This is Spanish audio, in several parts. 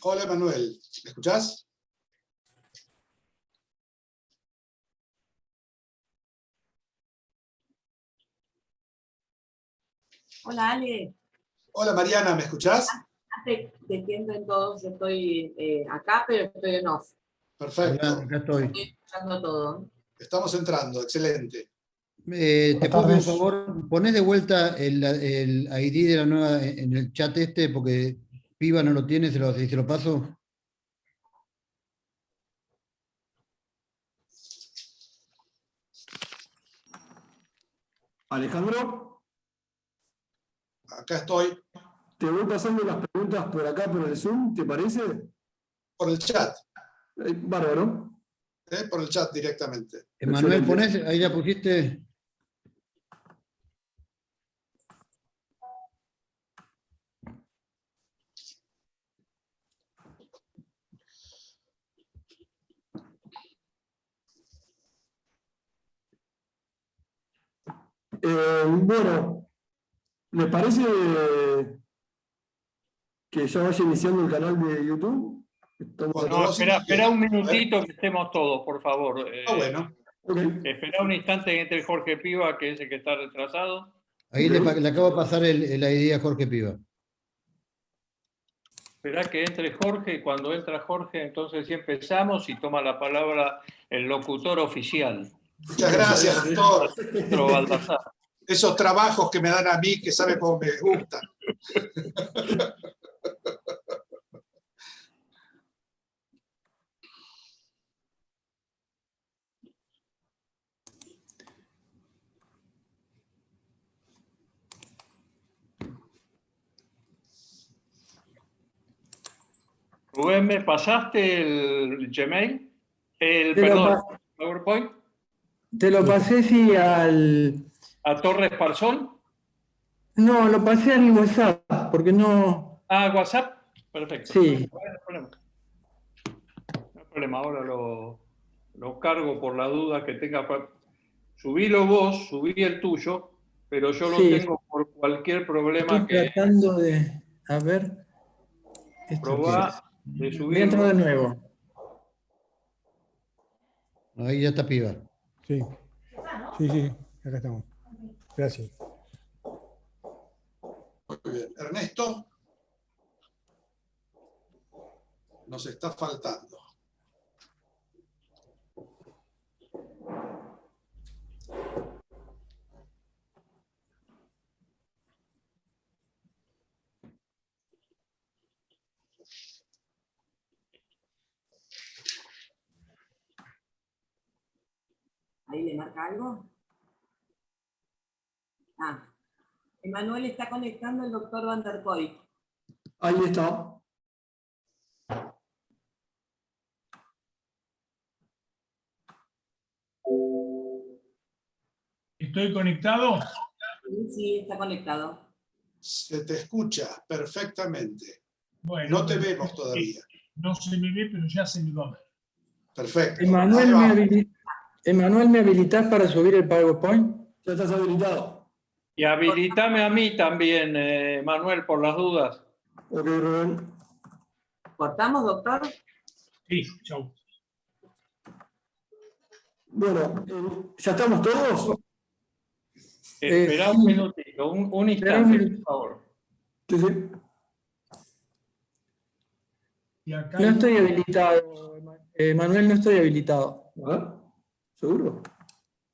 Hola, Manuel. ¿Me escuchás? Hola, Ale. Hola, Mariana, ¿me escuchás? Te entiendo en todos. Yo estoy acá, pero estoy en off. Perfecto. Hola, acá estoy. Estoy escuchando todo. Estamos entrando, excelente. Te pido un favor, ponés de vuelta el ID de la nueva en el chat porque Piva no lo tiene, se lo paso. Alejandro, Acá estoy, te voy pasando las preguntas por acá, por el Zoom, ¿te parece? por el chat, Bárbaro. por el chat directamente. Emanuel, Excelente. ponés, ahí ya pusiste. Bueno, ¿les parece que ya vaya iniciando el canal de YouTube? Cuando No, vos espera indiques. un minutito que estemos todos, por favor. Bueno, Ok. Espera un instante que entre Jorge Piva, que es el que está retrasado. Ahí le acabo de pasar el ID a Jorge Piva. Espera que entre Jorge, y cuando entra Jorge, entonces sí empezamos y toma la palabra el locutor oficial, muchas gracias, doctor. Pedro Baldassar. Esos trabajos que me dan a mí, que sabe cómo me gustan. Rubén, ¿me pasaste el Gmail? Te PowerPoint. te lo pasé, sí, al... ¿A Torres Parsón? No, lo pasé al WhatsApp, porque no... Ah, WhatsApp. Perfecto. Sí. No hay problema. No hay problema. Ahora lo cargo por la duda que tenga. Subílo vos, subí el tuyo, pero yo lo Sí. tengo por cualquier problema Estoy que tratando de... A ver... ¿Esto qué probá es? de Voy a entrar de subirlo. nuevo. Ahí ya está Piva. Sí, sí, acá estamos. Gracias. Muy bien. Ernesto, nos está faltando. ¿Ahí le marca algo? Ah. Emanuel está conectando el doctor Van der Koy. Ahí está. ¿Estoy conectado? Sí, está conectado. Se te escucha perfectamente. Bueno, No te vemos todavía. No se me ve, pero ya se me va a ver. Perfecto. Emanuel, Ahí va. Emanuel, ¿me habilitas para subir el PowerPoint? Ya estás habilitado. Y habilitame a mí también, Manuel, por las dudas. Ok, Rubén. ¿Cortamos, doctor? Sí, chau. Bueno, ¿ya estamos todos? Espera sí. un minutito, un Espera instante, un por favor. Sí, sí. Y acá No estoy habilitado, Manuel, no estoy habilitado. A ver, ¿seguro?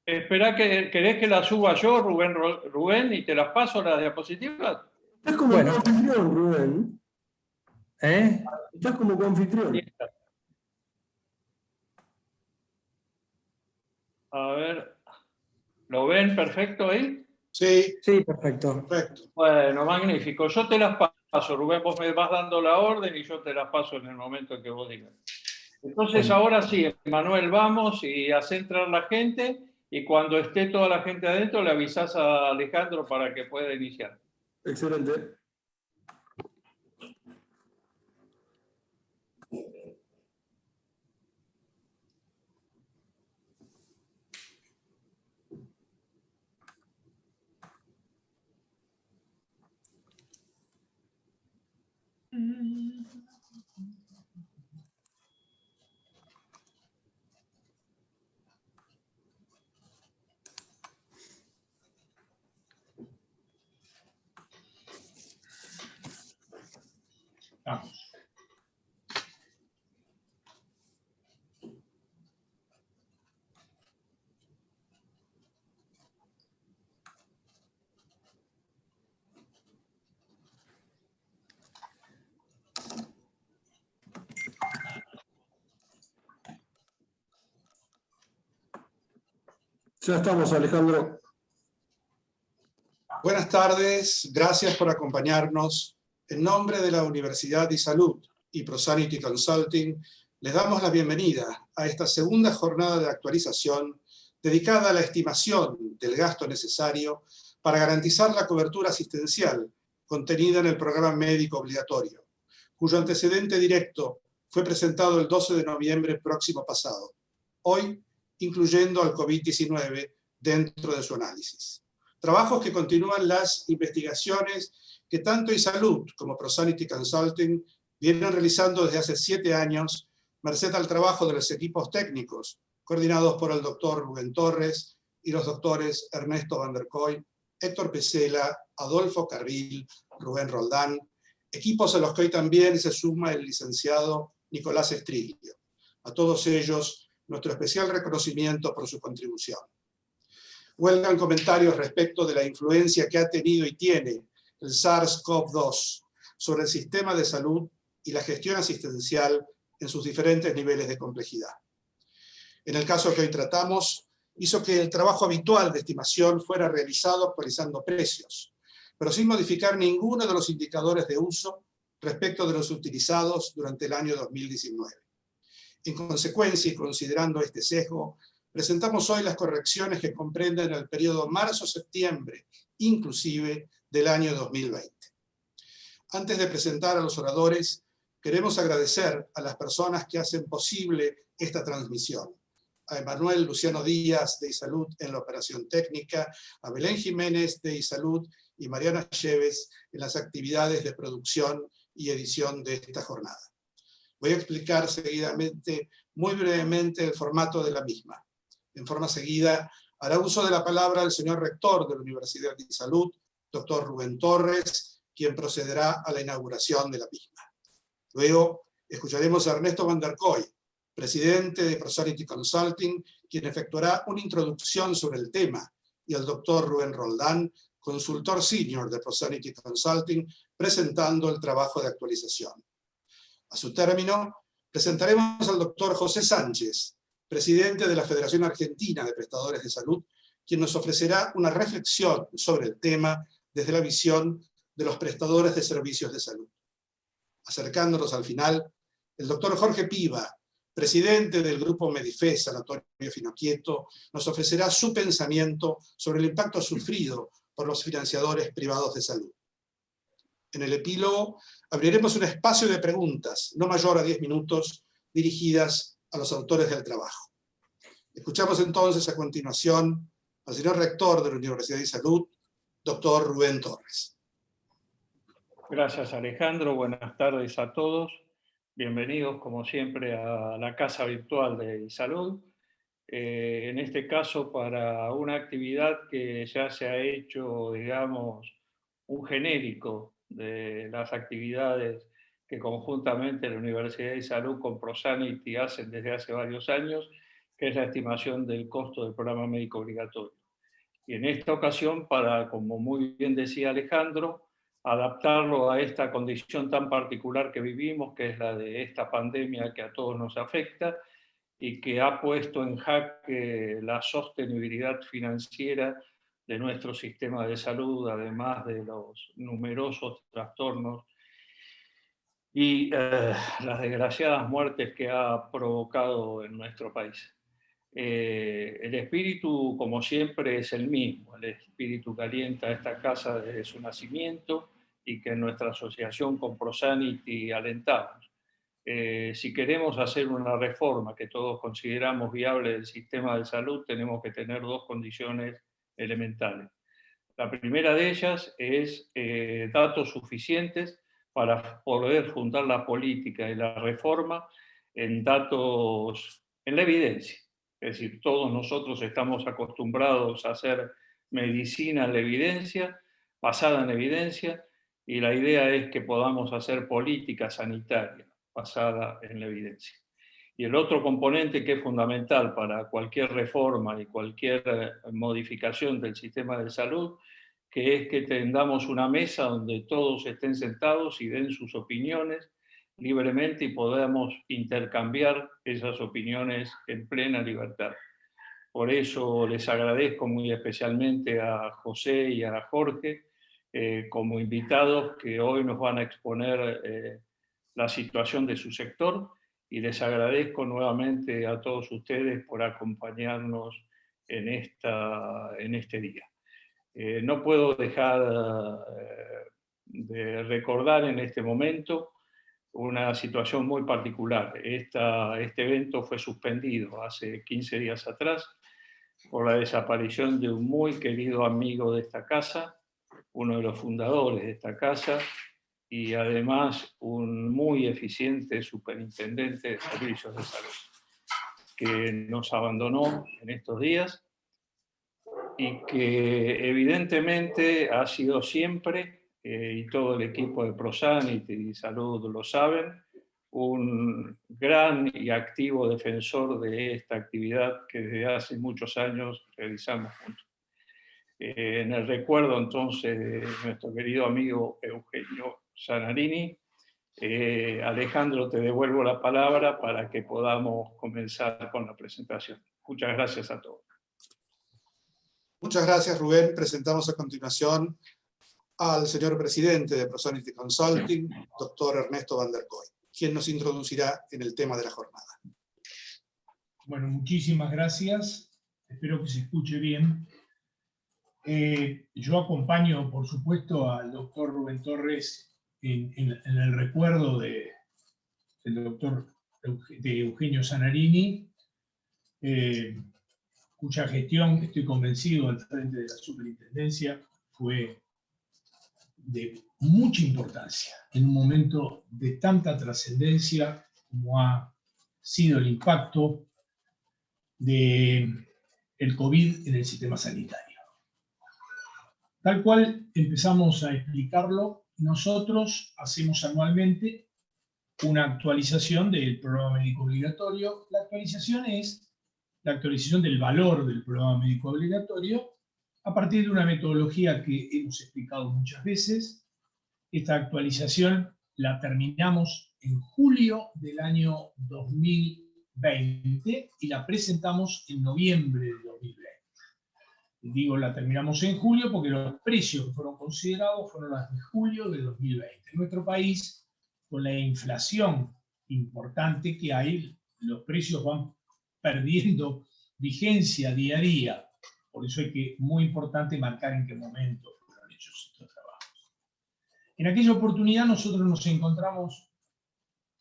Espera, ¿querés que la suba yo, Rubén, y te las paso las diapositivas? Estás como Bueno. anfitrión, Rubén. ¿Eh? Estás como anfitrión. A ver, ¿lo ven perfecto ahí? Sí, Sí, perfecto. perfecto. Bueno, magnífico. Yo te las paso, Rubén, vos me vas dando la orden y yo te las paso en el momento que vos digas. Entonces, ahora sí, Manuel, vamos y hace entrar la gente y cuando esté toda la gente adentro le avisás a Alejandro para que pueda iniciar. Excelente. Vamos. Ya estamos, Alejandro. Buenas tardes, gracias por acompañarnos. En nombre de la Universidad de Salud y ProSanity Consulting, les damos la bienvenida a esta segunda jornada de actualización dedicada a la estimación del gasto necesario para garantizar la cobertura asistencial contenida en el programa médico obligatorio, cuyo antecedente directo fue presentado el 12 de noviembre próximo pasado, hoy incluyendo al COVID-19 dentro de su análisis. Trabajos que continúan las investigaciones que tanto iSalud como ProSanity Consulting vienen realizando desde hace 7 años, merced al trabajo de los equipos técnicos, coordinados por el doctor Rubén Torres y los doctores Ernesto Van der Kooi, Héctor Pesela, Adolfo Carril, Rubén Roldán, equipos a los que hoy también se suma el licenciado Nicolás Estriglio. A todos ellos, nuestro especial reconocimiento por su contribución. Huelgan comentarios respecto de la influencia que ha tenido y tiene el SARS-CoV-2 sobre el sistema de salud y la gestión asistencial en sus diferentes niveles de complejidad. En el caso que hoy tratamos, hizo que el trabajo habitual de estimación fuera realizado actualizando precios, pero sin modificar ninguno de los indicadores de uso respecto de los utilizados durante el año 2019. En consecuencia, y considerando este sesgo, presentamos hoy las correcciones que comprenden el periodo marzo-septiembre, inclusive del año 2020. Antes de presentar a los oradores, queremos agradecer a las personas que hacen posible esta transmisión. A Emanuel Luciano Díaz de iSalud en la operación técnica, a Belén Jiménez de iSalud y Mariana Chévez en las actividades de producción y edición de esta jornada. Voy a explicar seguidamente, muy brevemente, el formato de la misma. En forma seguida, hará uso de la palabra el señor rector de la Universidad de iSalud, doctor Rubén Torres, quien procederá a la inauguración de la misma. Luego, escucharemos a Ernesto Van der Kooi, presidente de ProSanity Consulting, quien efectuará una introducción sobre el tema, y al doctor Rubén Roldán, consultor senior de ProSanity Consulting, presentando el trabajo de actualización. A su término, presentaremos al doctor José Sánchez, presidente de la Federación Argentina de Prestadores de Salud, quien nos ofrecerá una reflexión sobre el tema desde la visión de los prestadores de servicios de salud. Acercándonos al final, el doctor Jorge Piva, presidente del grupo Medife Sanatorio Finoquieto, nos ofrecerá su pensamiento sobre el impacto sufrido por los financiadores privados de salud. En el epílogo abriremos un espacio de preguntas, no mayor a 10 minutos, dirigidas a los autores del trabajo. Escuchamos entonces a continuación al señor rector de la Universidad de Salud, doctor Rubén Torres. Gracias, Alejandro. Buenas tardes a todos. Bienvenidos, como siempre, a la casa virtual de iSalud. En este caso, para una actividad que ya se ha hecho, digamos, un genérico de las actividades que conjuntamente la Universidad de Salud con ProSanity hacen desde hace varios años, que es la estimación del costo del programa médico obligatorio. Y en esta ocasión, para, como muy bien decía Alejandro, adaptarlo a esta condición tan particular que vivimos, que es la de esta pandemia que a todos nos afecta y que ha puesto en jaque la sostenibilidad financiera de nuestro sistema de salud, además de los numerosos trastornos y las desgraciadas muertes que ha provocado en nuestro país. El espíritu, como siempre, es el mismo. El espíritu que alienta esta casa desde su nacimiento y que en nuestra asociación con ProSanity alentamos. Si queremos hacer una reforma que todos consideramos viable del sistema de salud, tenemos que tener dos condiciones elementales. La primera de ellas es datos suficientes para poder fundar la política y la reforma en datos, en la evidencia. Es decir, todos nosotros estamos acostumbrados a hacer medicina en la evidencia, basada en evidencia, y la idea es que podamos hacer política sanitaria basada en la evidencia. Y el otro componente que es fundamental para cualquier reforma y cualquier modificación del sistema de salud, que es que tengamos una mesa donde todos estén sentados y den sus opiniones libremente y podamos intercambiar esas opiniones en plena libertad. Por eso les agradezco muy especialmente a José y a Jorge como invitados que hoy nos van a exponer la situación de su sector, y les agradezco nuevamente a todos ustedes por acompañarnos en este día. No puedo dejar de recordar en este momento una situación muy particular. Este evento fue suspendido hace 15 días atrás por la desaparición de un muy querido amigo de esta casa, uno de los fundadores de esta casa, y además un muy eficiente superintendente de servicios de salud, que nos abandonó en estos días y que evidentemente ha sido siempre, y todo el equipo de ProSanity y Salud lo saben, un gran y activo defensor de esta actividad que desde hace muchos años realizamos juntos. En el recuerdo entonces de nuestro querido amigo Eugenio Zanarini, Alejandro, te devuelvo la palabra para que podamos comenzar con la presentación. Muchas gracias a todos. Muchas gracias, Rubén. Presentamos a continuación al señor presidente de ProSanity Consulting, doctor Ernesto van der Kooi, quien nos introducirá en el tema de la jornada. Bueno, muchísimas gracias. Espero que se escuche bien. Yo acompaño, por supuesto, al doctor Rubén Torres en el recuerdo del doctor Eugenio Zanarini, cuya gestión, estoy convencido, al frente de la superintendencia fue de mucha importancia en un momento de tanta trascendencia como ha sido el impacto del COVID en el sistema sanitario. Tal cual empezamos a explicarlo, nosotros hacemos anualmente una actualización del programa médico obligatorio. La actualización es la actualización del valor del programa médico obligatorio a partir de una metodología que hemos explicado muchas veces. Esta actualización la terminamos en julio del año 2020 y la presentamos en noviembre de 2020. Digo, la terminamos en julio porque los precios que fueron considerados fueron los de julio de 2020. En nuestro país, con la inflación importante que hay, los precios van perdiendo vigencia día a día. Por eso es que muy importante marcar en qué momento fueron hechos estos trabajos. En aquella oportunidad nosotros nos encontramos,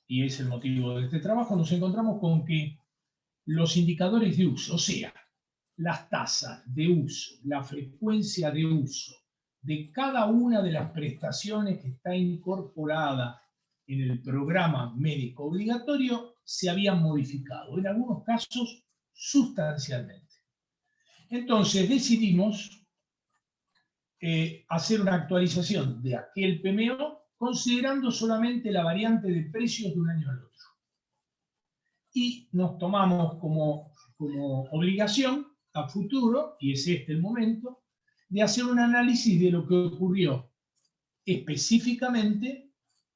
y es el motivo de este trabajo, nos encontramos con que los indicadores de uso, o sea, las tasas de uso, la frecuencia de uso de cada una de las prestaciones que está incorporada en el programa médico obligatorio se habían modificado, en algunos casos sustancialmente. Entonces decidimos hacer una actualización de aquel PMO considerando solamente la variante de precios de un año al otro. Y nos tomamos como obligación a futuro, y es este el momento, de hacer un análisis de lo que ocurrió específicamente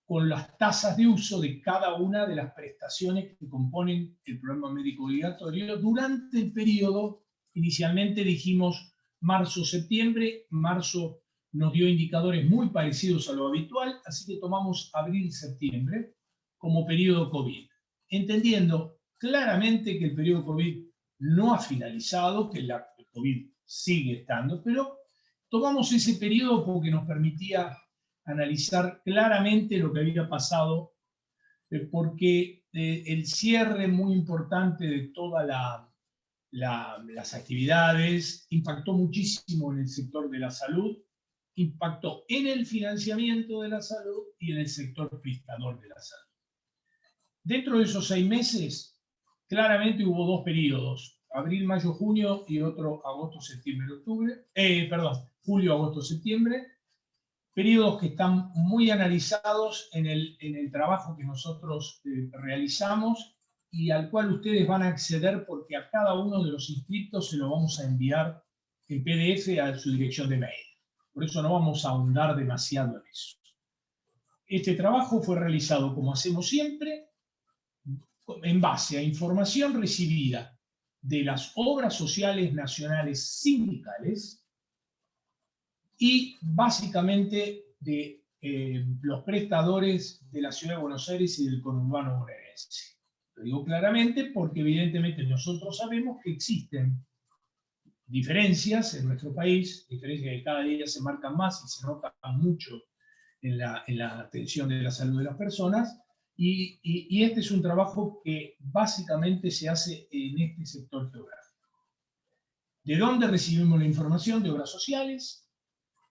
con las tasas de uso de cada una de las prestaciones que componen el programa médico obligatorio durante el periodo. Inicialmente dijimos marzo-septiembre, marzo nos dio indicadores muy parecidos a lo habitual, así que tomamos abril-septiembre como periodo COVID, entendiendo claramente que el periodo COVID no ha finalizado, que el COVID sigue estando, pero tomamos ese periodo porque nos permitía analizar claramente lo que había pasado, porque el cierre muy importante de todas las actividades impactó muchísimo en el sector de la salud, impactó en el financiamiento de la salud y en el sector prestador de la salud. Dentro de esos 6 meses, claramente hubo 2 periodos, abril, mayo, junio y otro agosto, septiembre, octubre, julio, agosto, septiembre, periodos que están muy analizados en el trabajo que nosotros realizamos y al cual ustedes van a acceder porque a cada uno de los inscriptos se lo vamos a enviar en PDF a su dirección de mail. Por eso no vamos a ahondar demasiado en eso. Este trabajo fue realizado, como hacemos siempre, en base a información recibida de las obras sociales nacionales sindicales y básicamente de los prestadores de la Ciudad de Buenos Aires y del conurbano bonaerense. Lo digo claramente porque evidentemente nosotros sabemos que existen diferencias en nuestro país, diferencias que cada día se marcan más y se notan mucho en la atención de la salud de las personas, y este es un trabajo que básicamente se hace en este sector geográfico. ¿De dónde recibimos la información? De obras sociales,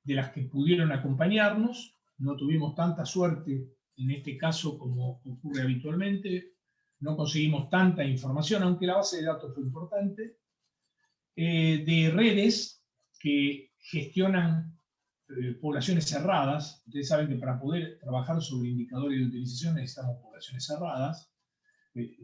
de las que pudieron acompañarnos. No tuvimos tanta suerte en este caso como ocurre habitualmente, no conseguimos tanta información, aunque la base de datos fue importante, de redes que gestionan poblaciones cerradas. Ustedes saben que para poder trabajar sobre indicadores de utilización necesitamos poblaciones cerradas.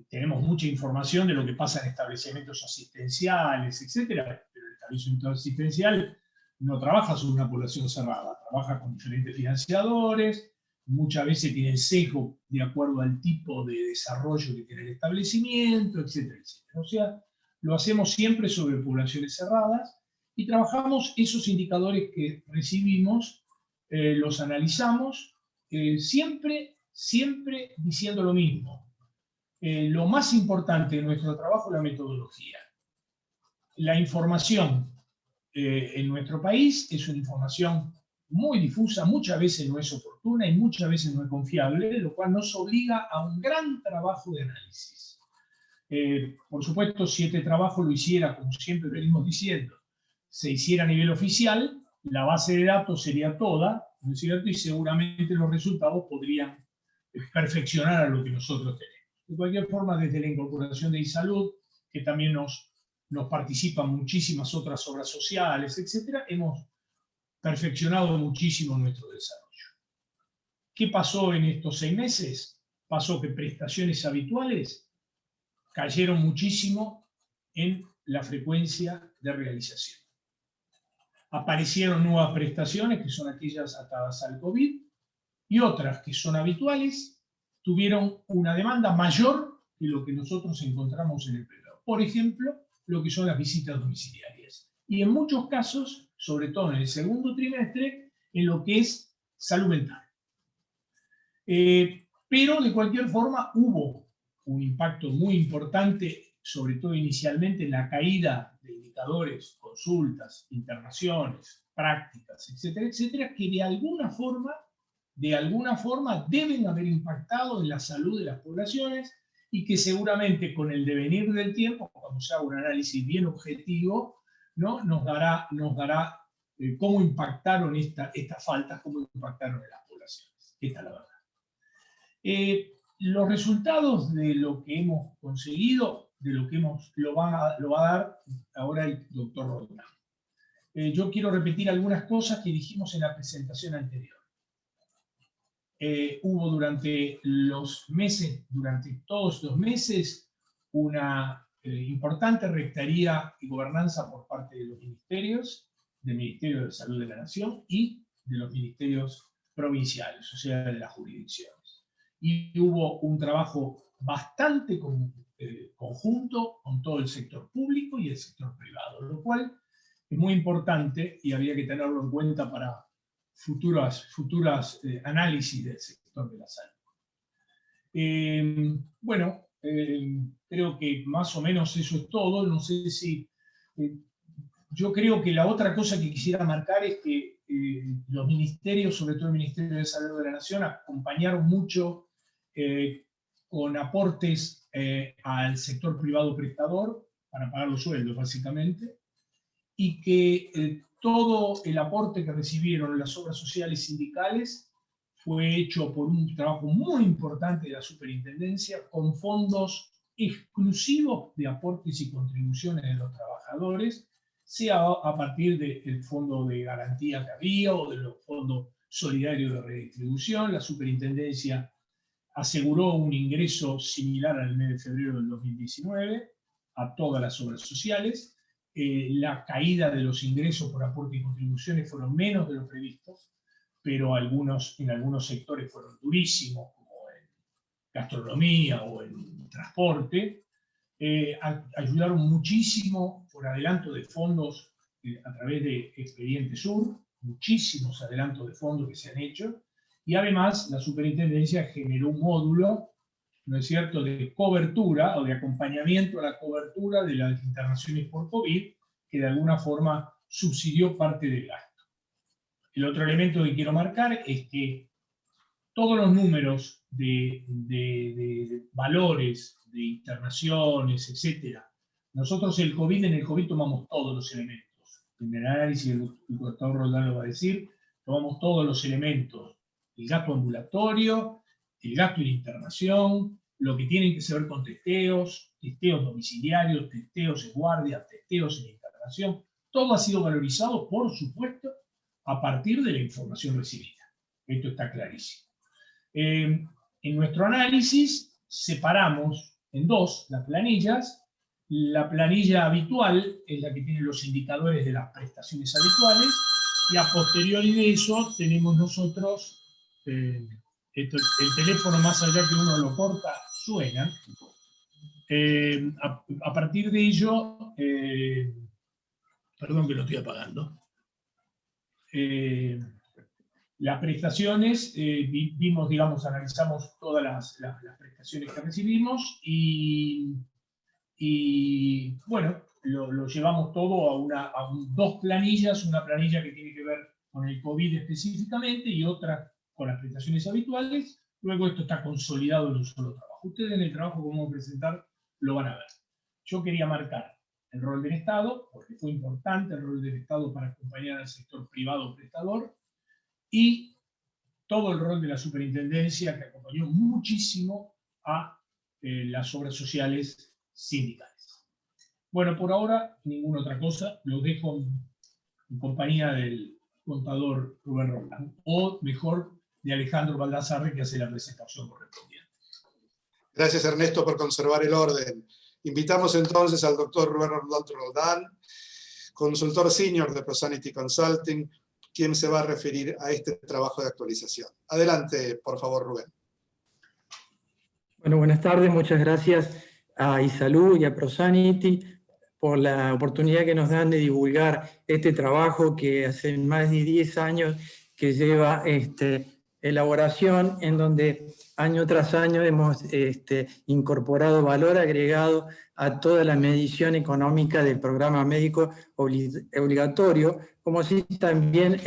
Tenemos mucha información de lo que pasa en establecimientos asistenciales, etc. Pero el establecimiento asistencial no trabaja sobre una población cerrada, trabaja con diferentes financiadores, muchas veces tienen sesgo de acuerdo al tipo de desarrollo que tiene el establecimiento, etc. O sea, lo hacemos siempre sobre poblaciones cerradas y trabajamos esos indicadores que recibimos, los analizamos, siempre diciendo lo mismo. Lo más importante de nuestro trabajo es la metodología. La información en nuestro país es una información muy difusa, muchas veces no es oportuna y muchas veces no es confiable, lo cual nos obliga a un gran trabajo de análisis. Por supuesto, si este trabajo lo hiciera, como siempre venimos diciendo, se hiciera a nivel oficial, la base de datos sería toda, ¿no es cierto? Y seguramente los resultados podrían perfeccionar a lo que nosotros tenemos. De cualquier forma, desde la incorporación de iSalud, que también nos participan muchísimas otras obras sociales, etc., hemos perfeccionado muchísimo nuestro desarrollo. ¿Qué pasó en estos 6 meses? Pasó que prestaciones habituales cayeron muchísimo en la frecuencia de realización. Aparecieron nuevas prestaciones, que son aquellas atadas al COVID, y otras que son habituales, tuvieron una demanda mayor que lo que nosotros encontramos en el privado. Por ejemplo, lo que son las visitas domiciliarias. Y en muchos casos, sobre todo en el segundo trimestre, en lo que es salud mental. Pero de cualquier forma hubo un impacto muy importante, sobre todo inicialmente en la caída de indicadores, consultas, internaciones, prácticas, etcétera, etcétera, que de alguna forma deben haber impactado en la salud de las poblaciones y que seguramente con el devenir del tiempo, cuando se haga un análisis bien objetivo, ¿no? nos dará cómo impactaron estas faltas, cómo impactaron en las poblaciones. Esta es la verdad. Los resultados de lo que hemos conseguido, lo va a dar ahora el doctor Roldán. Yo quiero repetir algunas cosas que dijimos en la presentación anterior. Hubo durante todos los meses, una importante rectoría y gobernanza por parte de los ministerios, del Ministerio de Salud de la Nación y de los ministerios provinciales, o sea, de las jurisdicciones. Y hubo un trabajo bastante conjunto con todo el sector público y el sector privado, lo cual es muy importante y había que tenerlo en cuenta para futuras análisis del sector de la salud. Creo que más o menos eso es todo. No sé si... yo creo que la otra cosa que quisiera marcar es que los ministerios, sobre todo el Ministerio de Salud de la Nación, acompañaron mucho con aportes al sector privado prestador para pagar los sueldos, básicamente, y que todo el aporte que recibieron las obras sociales sindicales fue hecho por un trabajo muy importante de la superintendencia, con fondos exclusivos de aportes y contribuciones de los trabajadores, sea a partir del fondo de garantía que había o de los fondos solidario de redistribución. La superintendencia aseguró un ingreso similar al mes de febrero del 2019 a todas las obras sociales. La caída de los ingresos por aporte y contribuciones fueron menos de lo previsto, pero en algunos sectores fueron durísimos, como en gastronomía o en transporte. Ayudaron muchísimo por adelanto de fondos a través de Expediente Sur, muchísimos adelantos de fondos que se han hecho, y además la superintendencia generó un módulo, ¿no es cierto?, de cobertura o de acompañamiento a la cobertura de las internaciones por COVID, que de alguna forma subsidió parte del gasto. El otro elemento que quiero marcar es que todos los números de valores, de internaciones, etc. Nosotros en el COVID tomamos todos los elementos. En el análisis, el doctor Roldán lo va a decir, tomamos todos los elementos. El gasto ambulatorio, el gasto en internación, lo que tienen que ver con testeos domiciliarios, testeos en guardia, testeos en internación. Todo ha sido valorizado, por supuesto, a partir de la información recibida. Esto está clarísimo. En nuestro análisis separamos en dos las planillas. La planilla habitual es la que tiene los indicadores de las prestaciones habituales, y a posteriori de eso tenemos nosotros, el teléfono, más allá que uno lo corta, suena. A partir de ello, perdón que lo estoy apagando. Las prestaciones, vimos, digamos, analizamos todas las prestaciones que recibimos y bueno, lo llevamos todo a dos planillas, una planilla que tiene que ver con el COVID específicamente y otra con las prestaciones habituales. Luego esto está consolidado en un solo trabajo. Ustedes en el trabajo que vamos a presentar lo van a ver. Yo quería marcar el rol del Estado, porque fue importante el rol del Estado para acompañar al sector privado prestador, y todo el rol de la superintendencia, que acompañó muchísimo a las obras sociales sindicales. Bueno, por ahora, ninguna otra cosa. Los dejo en compañía del contador Rubén Roldán, o mejor, de Alejandro Baldassarre, que hace la presentación correspondiente. Gracias, Ernesto, por conservar el orden. Invitamos entonces al doctor Rubén Roldán, consultor senior de ProSanity Consulting, quien se va a referir a este trabajo de actualización. Adelante, por favor, Rubén. Bueno, buenas tardes. Muchas gracias a iSalud y a ProSanity por la oportunidad que nos dan de divulgar este trabajo que hace más de 10 años que lleva elaboración, en donde año tras año hemos incorporado valor agregado a toda la medición económica del programa médico obligatorio, como así también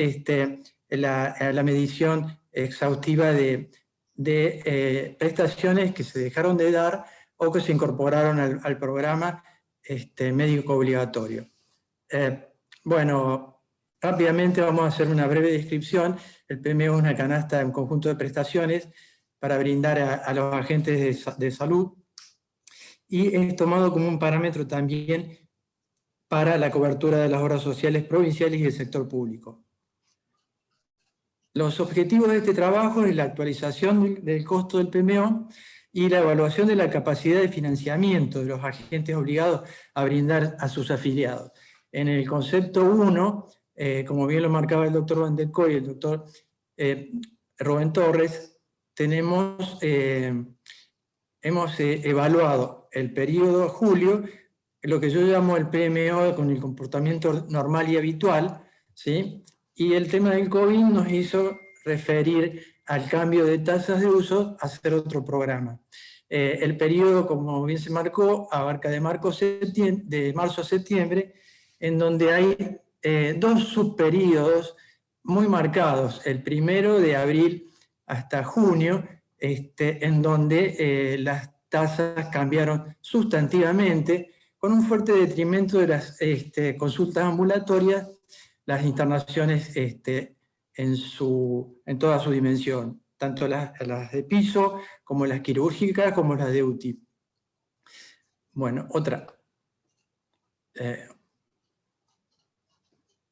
la medición exhaustiva de prestaciones que se dejaron de dar o que se incorporaron al programa médico obligatorio. Bueno, rápidamente vamos a hacer una breve descripción. El PMO es una canasta, un conjunto de prestaciones para brindar a los agentes de salud, y es tomado como un parámetro también para la cobertura de las obras sociales provinciales y del sector público. Los objetivos de este trabajo es la actualización del costo del PMO y la evaluación de la capacidad de financiamiento de los agentes obligados a brindar a sus afiliados. En el concepto 1, como bien lo marcaba el doctor Van der Kooi y el doctor Rubén Torres, hemos evaluado el periodo julio, lo que yo llamo el PMO con el comportamiento normal y habitual, ¿sí? Y el tema del COVID nos hizo referir al cambio de tasas de uso a hacer otro programa. El periodo, como bien se marcó, abarca de marzo a septiembre, en donde hay dos subperíodos muy marcados. El primero de abril hasta junio, en donde las tasas cambiaron sustantivamente, con un fuerte detrimento de las consultas ambulatorias, las internaciones en toda su dimensión, tanto las de piso, como las quirúrgicas, como las de UTI. Bueno, otra.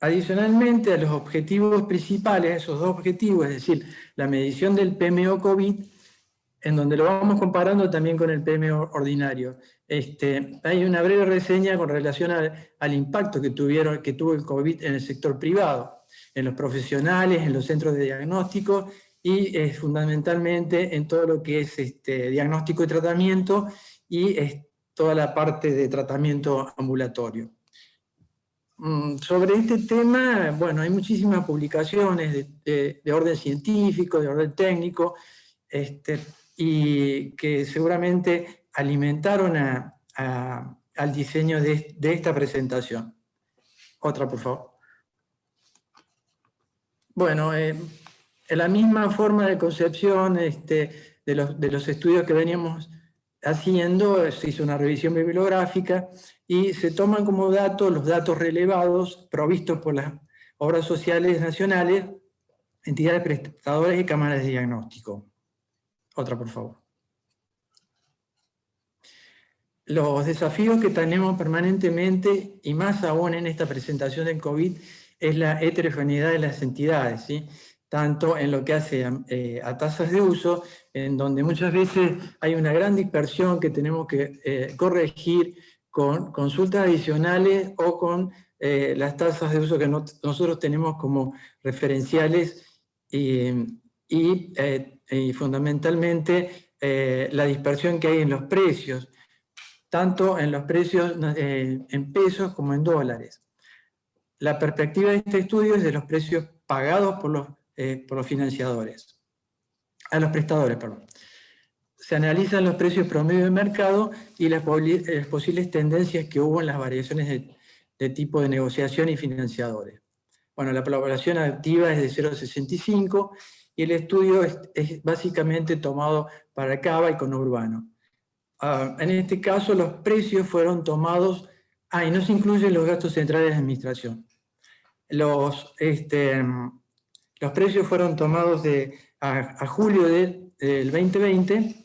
Adicionalmente a los objetivos principales, esos dos objetivos, es decir, la medición del PMO COVID, en donde lo vamos comparando también con el PMO ordinario. Hay una breve reseña con relación al impacto que tuvo el COVID en el sector privado, en los profesionales, en los centros de diagnóstico y fundamentalmente en todo lo que es diagnóstico y tratamiento y toda la parte de tratamiento ambulatorio. Sobre este tema, bueno, hay muchísimas publicaciones de orden científico, de orden técnico, y que seguramente alimentaron al diseño de esta presentación. Otra, por favor. Bueno, en la misma forma de concepción de los estudios que veníamos haciendo, se hizo una revisión bibliográfica y se toman como datos los datos relevados provistos por las obras sociales nacionales, entidades prestadoras y cámaras de diagnóstico. Otra, por favor. Los desafíos que tenemos permanentemente, y más aún en esta presentación del COVID, es la heterogeneidad de las entidades, ¿sí? Tanto en lo que hace a tasas de uso, en donde muchas veces hay una gran dispersión que tenemos que corregir con consultas adicionales o con las tasas de uso que nosotros tenemos como referenciales y fundamentalmente la dispersión que hay en los precios, tanto en los precios en pesos como en dólares. La perspectiva de este estudio es de los precios pagados por los financiadores, los prestadores, perdón. Se analizan los precios promedio de mercado y las posibles tendencias que hubo en las variaciones de tipo de negociación y financiadores. Bueno, la población activa es de 0,65 y el estudio es básicamente tomado para Cava y conurbano. En este caso los precios fueron tomados, y no se incluyen los gastos centrales de administración. Los precios fueron tomados a julio del 2020,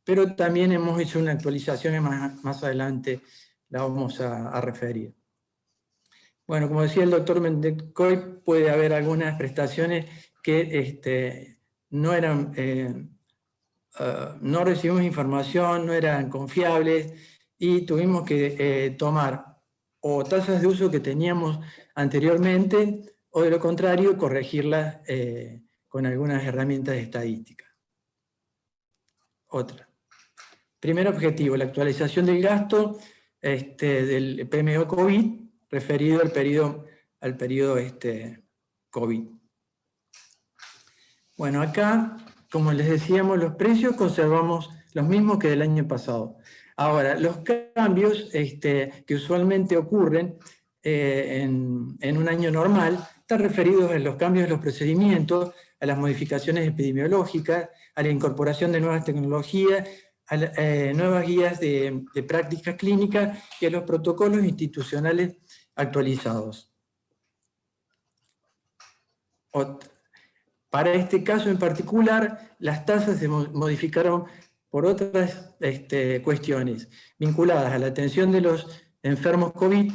pero también hemos hecho una actualización más adelante, la vamos a referir. Bueno, como decía el doctor Mendecoy, puede haber algunas prestaciones que no eran, no recibimos información, no eran confiables y tuvimos que tomar o tasas de uso que teníamos anteriormente o de lo contrario corregirlas con algunas herramientas estadísticas. Otra. Primer objetivo, la actualización del gasto del PMO COVID referido al periodo COVID. Bueno, acá, como les decíamos, los precios conservamos los mismos que del año pasado. Ahora, los cambios que usualmente ocurren en un año normal están referidos a los cambios de los procedimientos, a las modificaciones epidemiológicas, a la incorporación de nuevas tecnologías, a nuevas guías de prácticas clínicas y a los protocolos institucionales actualizados. Para este caso en particular, las tasas se modificaron por otras cuestiones vinculadas a la atención de los enfermos COVID,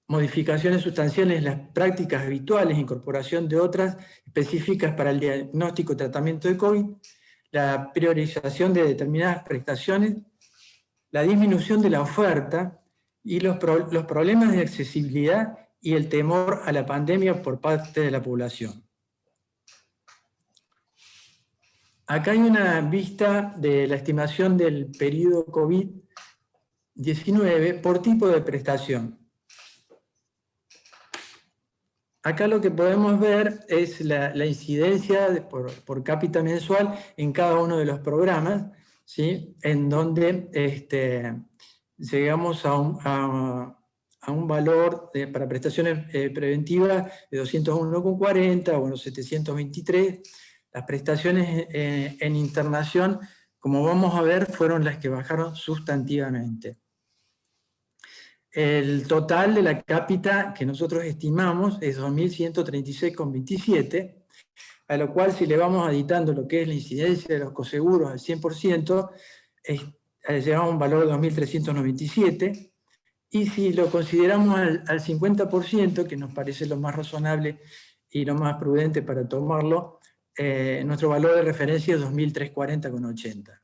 modificaciones sustanciales en las prácticas habituales, incorporación de otras específicas para el diagnóstico y tratamiento de COVID, la priorización de determinadas prestaciones, la disminución de la oferta y los problemas de accesibilidad y el temor a la pandemia por parte de la población. Acá hay una vista de la estimación del periodo COVID-19 por tipo de prestación. Acá lo que podemos ver es la incidencia por cápita mensual en cada uno de los programas, ¿sí? En donde llegamos a un valor para prestaciones preventivas de 201,40, bueno, 723. Las prestaciones en internación, como vamos a ver, fueron las que bajaron sustantivamente. El total de la cápita que nosotros estimamos es 2.136,27, a lo cual si le vamos aditando lo que es la incidencia de los coseguros al 100%, llegamos a un valor de 2.397, Y si lo consideramos al 50%, que nos parece lo más razonable y lo más prudente para tomarlo, nuestro valor de referencia es 2.340,80.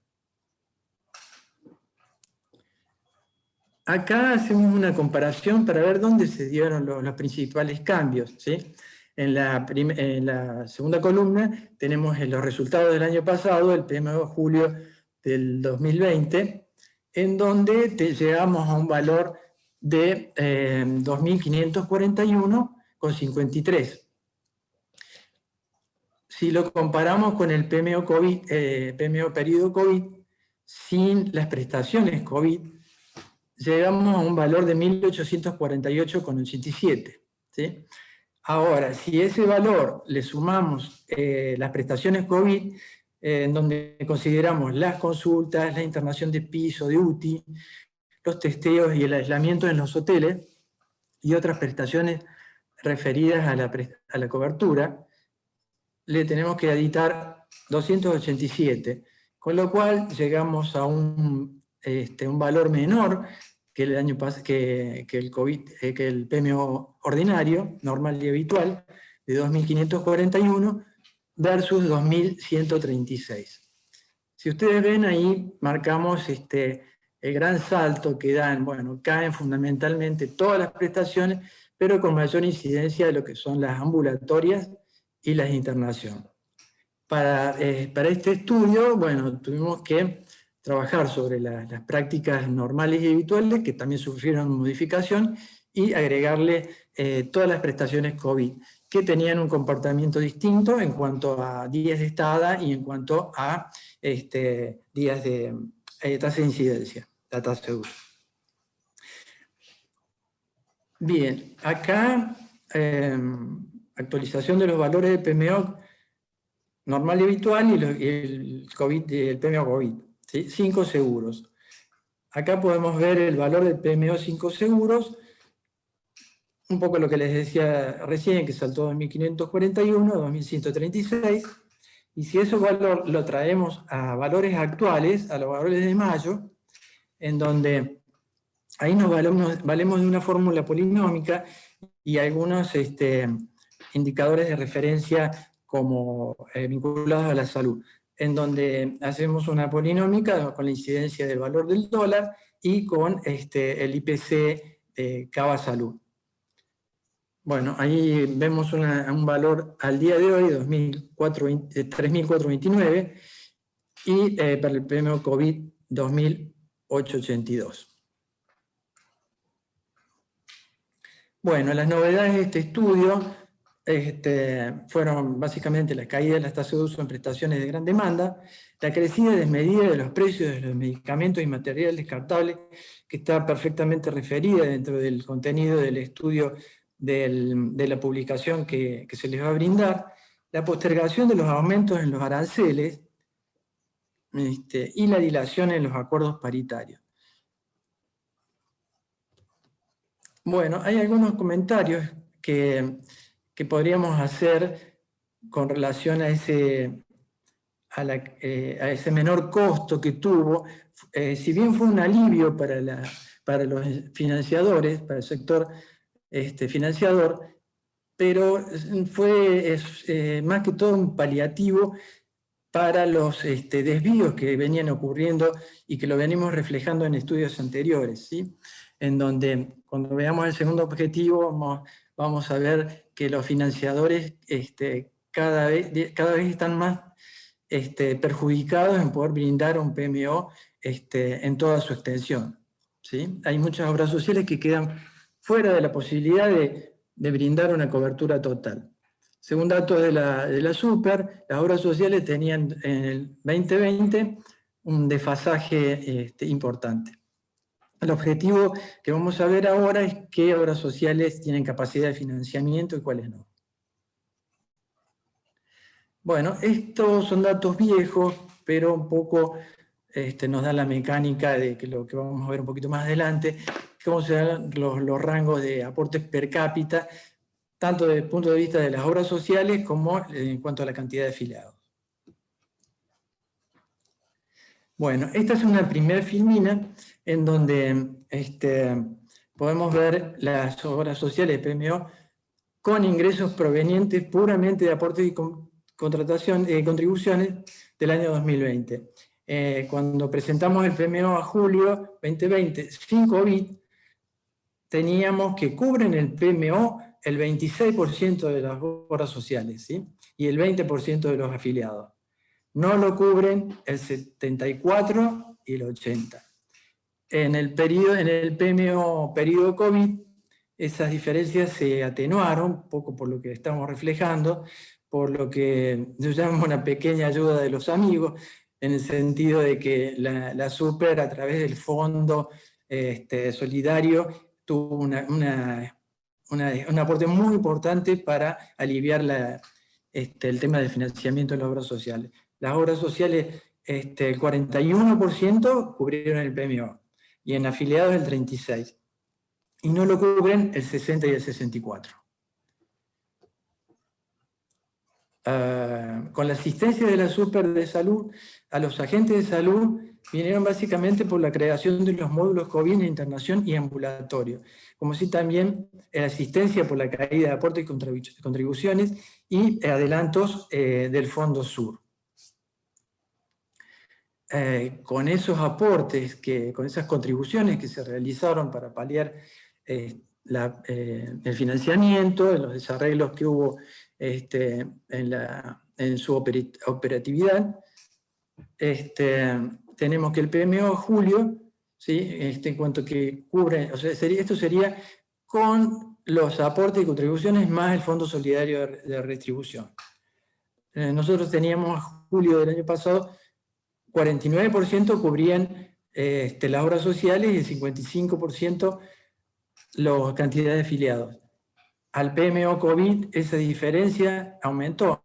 Acá hacemos una comparación para ver dónde se dieron los principales cambios, ¿sí? En la segunda columna tenemos los resultados del año pasado, el PMO de julio del 2020, en donde llegamos a un valor de 2.541,53. Si lo comparamos con el PMO periodo COVID, sin las prestaciones COVID, llegamos a un valor de 1.848,87. ¿Sí? Ahora, si ese valor le sumamos las prestaciones COVID, en donde consideramos las consultas, la internación de piso, de UTI, los testeos y el aislamiento en los hoteles, y otras prestaciones referidas a la cobertura, le tenemos que aditar 287, con lo cual llegamos a un valor menor que el año pasado, que el PMO ordinario, normal y habitual, de 2.541 versus 2.136. Si ustedes ven ahí, marcamos el gran salto que dan, bueno, caen fundamentalmente todas las prestaciones, pero con mayor incidencia de lo que son las ambulatorias y las internaciones. Para este estudio, bueno, tuvimos que trabajar sobre las prácticas normales y habituales, que también sufrieron modificación, y agregarle todas las prestaciones COVID, que tenían un comportamiento distinto en cuanto a días de estada y en cuanto a días de tasa de incidencia, la tasa de uso. Bien, acá actualización de los valores de PMO normal y habitual y el PMO COVID, ¿sí? 5 seguros. Acá podemos ver el valor del PMO 5 seguros, un poco lo que les decía recién, que saltó de 2.541 a 2.136, y si ese valor lo traemos a valores actuales, a los valores de mayo, en donde ahí nos valemos de una fórmula polinómica y algunos indicadores de referencia como vinculados a la salud, en donde hacemos una polinómica con la incidencia del valor del dólar y con el IPC de Cava Salud. Bueno, ahí vemos un valor al día de hoy de 3.429 y para el PMO COVID 2.882. Bueno, las novedades de este estudio fueron básicamente la caída de las tasas de uso en prestaciones de gran demanda, la crecida desmedida de los precios de los medicamentos y material descartable, que está perfectamente referida dentro del contenido del estudio de la publicación que se les va a brindar, la postergación de los aumentos en los aranceles y la dilación en los acuerdos paritarios. Bueno, hay algunos comentarios que podríamos hacer con relación a ese menor costo que tuvo. Si bien fue un alivio para los financiadores, para el sector financiador, pero fue más que todo un paliativo para los desvíos que venían ocurriendo y que lo venimos reflejando en estudios anteriores, ¿sí? En donde, cuando veamos el segundo objetivo, vamos a ver que los financiadores cada vez están más perjudicados en poder brindar un PMO en toda su extensión, ¿sí? Hay muchas obras sociales que quedan fuera de la posibilidad de brindar una cobertura total. Según datos de la Super, las obras sociales tenían en el 2020 un desfasaje importante. El objetivo que vamos a ver ahora es qué obras sociales tienen capacidad de financiamiento y cuáles no. Bueno, estos son datos viejos, pero un poco nos da la mecánica de lo que vamos a ver un poquito más adelante, cómo se dan los rangos de aportes per cápita, tanto desde el punto de vista de las obras sociales como en cuanto a la cantidad de afiliados. Bueno, esta es una primera filmina en donde podemos ver las obras sociales de PMO con ingresos provenientes puramente de aportes y contribuciones del año 2020. Cuando presentamos el PMO a julio 2020, sin COVID, teníamos que cubren el PMO el 26% de las obras sociales, ¿sí? Y el 20% de los afiliados. No lo cubren el 74% y el 80%. En el PMO periodo COVID, esas diferencias se atenuaron, un poco por lo que estamos reflejando, por lo que yo llamo una pequeña ayuda de los amigos, en el sentido de que la Super, a través del fondo solidario, tuvo un aporte muy importante para aliviar el tema del financiamiento de las obras sociales. Las obras sociales, el 41% cubrieron el PMO, y en afiliados el 36%. Y no lo cubren el 60 y el 64. Con la asistencia de la Super de Salud, a los agentes de salud vinieron básicamente por la creación de los módulos COVID en internación y ambulatorio, como así también la asistencia por la caída de aportes y contribuciones y adelantos del Fondo Sur. Con esos aportes, con esas contribuciones que se realizaron para paliar el financiamiento, los desarreglos que hubo en su operatividad, tenemos que el PMO de julio, ¿sí? En cuanto que cubre, o sea, esto sería con los aportes y contribuciones más el Fondo Solidario de Retribución. Nosotros teníamos a julio del año pasado 49% cubrían las obras sociales y el 55% la cantidad de afiliados. Al PMO COVID esa diferencia aumentó.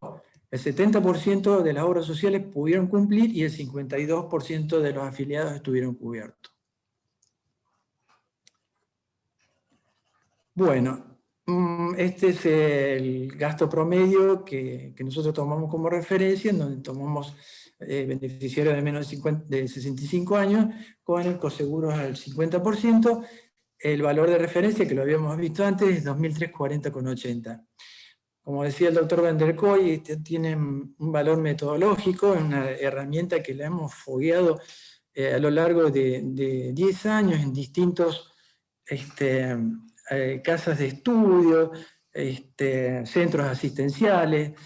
El 70% de las obras sociales pudieron cumplir y el 52% de los afiliados estuvieron cubiertos. Bueno, este es el gasto promedio que nosotros tomamos como referencia, en donde tomamos beneficiarios de menos de 65 años, con el coseguro al 50%, el valor de referencia, que lo habíamos visto antes, es 2.340,80. Como decía el doctor Van der Kooi, tiene un valor metodológico, es una herramienta que la hemos fogueado a lo largo de 10 años en distintos casas de estudio, centros asistenciales.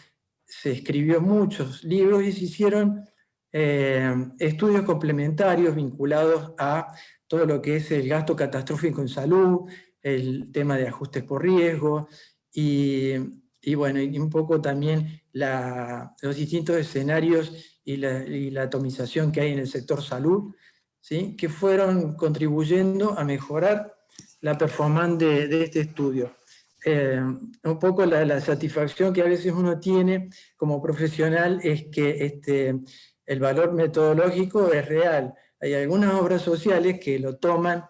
Se escribió muchos libros y se hicieron estudios complementarios vinculados a todo lo que es el gasto catastrófico en salud, el tema de ajustes por riesgo, y bueno, y un poco también los distintos escenarios y la atomización que hay en el sector salud, ¿sí? Que fueron contribuyendo a mejorar la performance de este estudio. Un poco la satisfacción que a veces uno tiene como profesional es que el valor metodológico es real. Hay algunas obras sociales que lo toman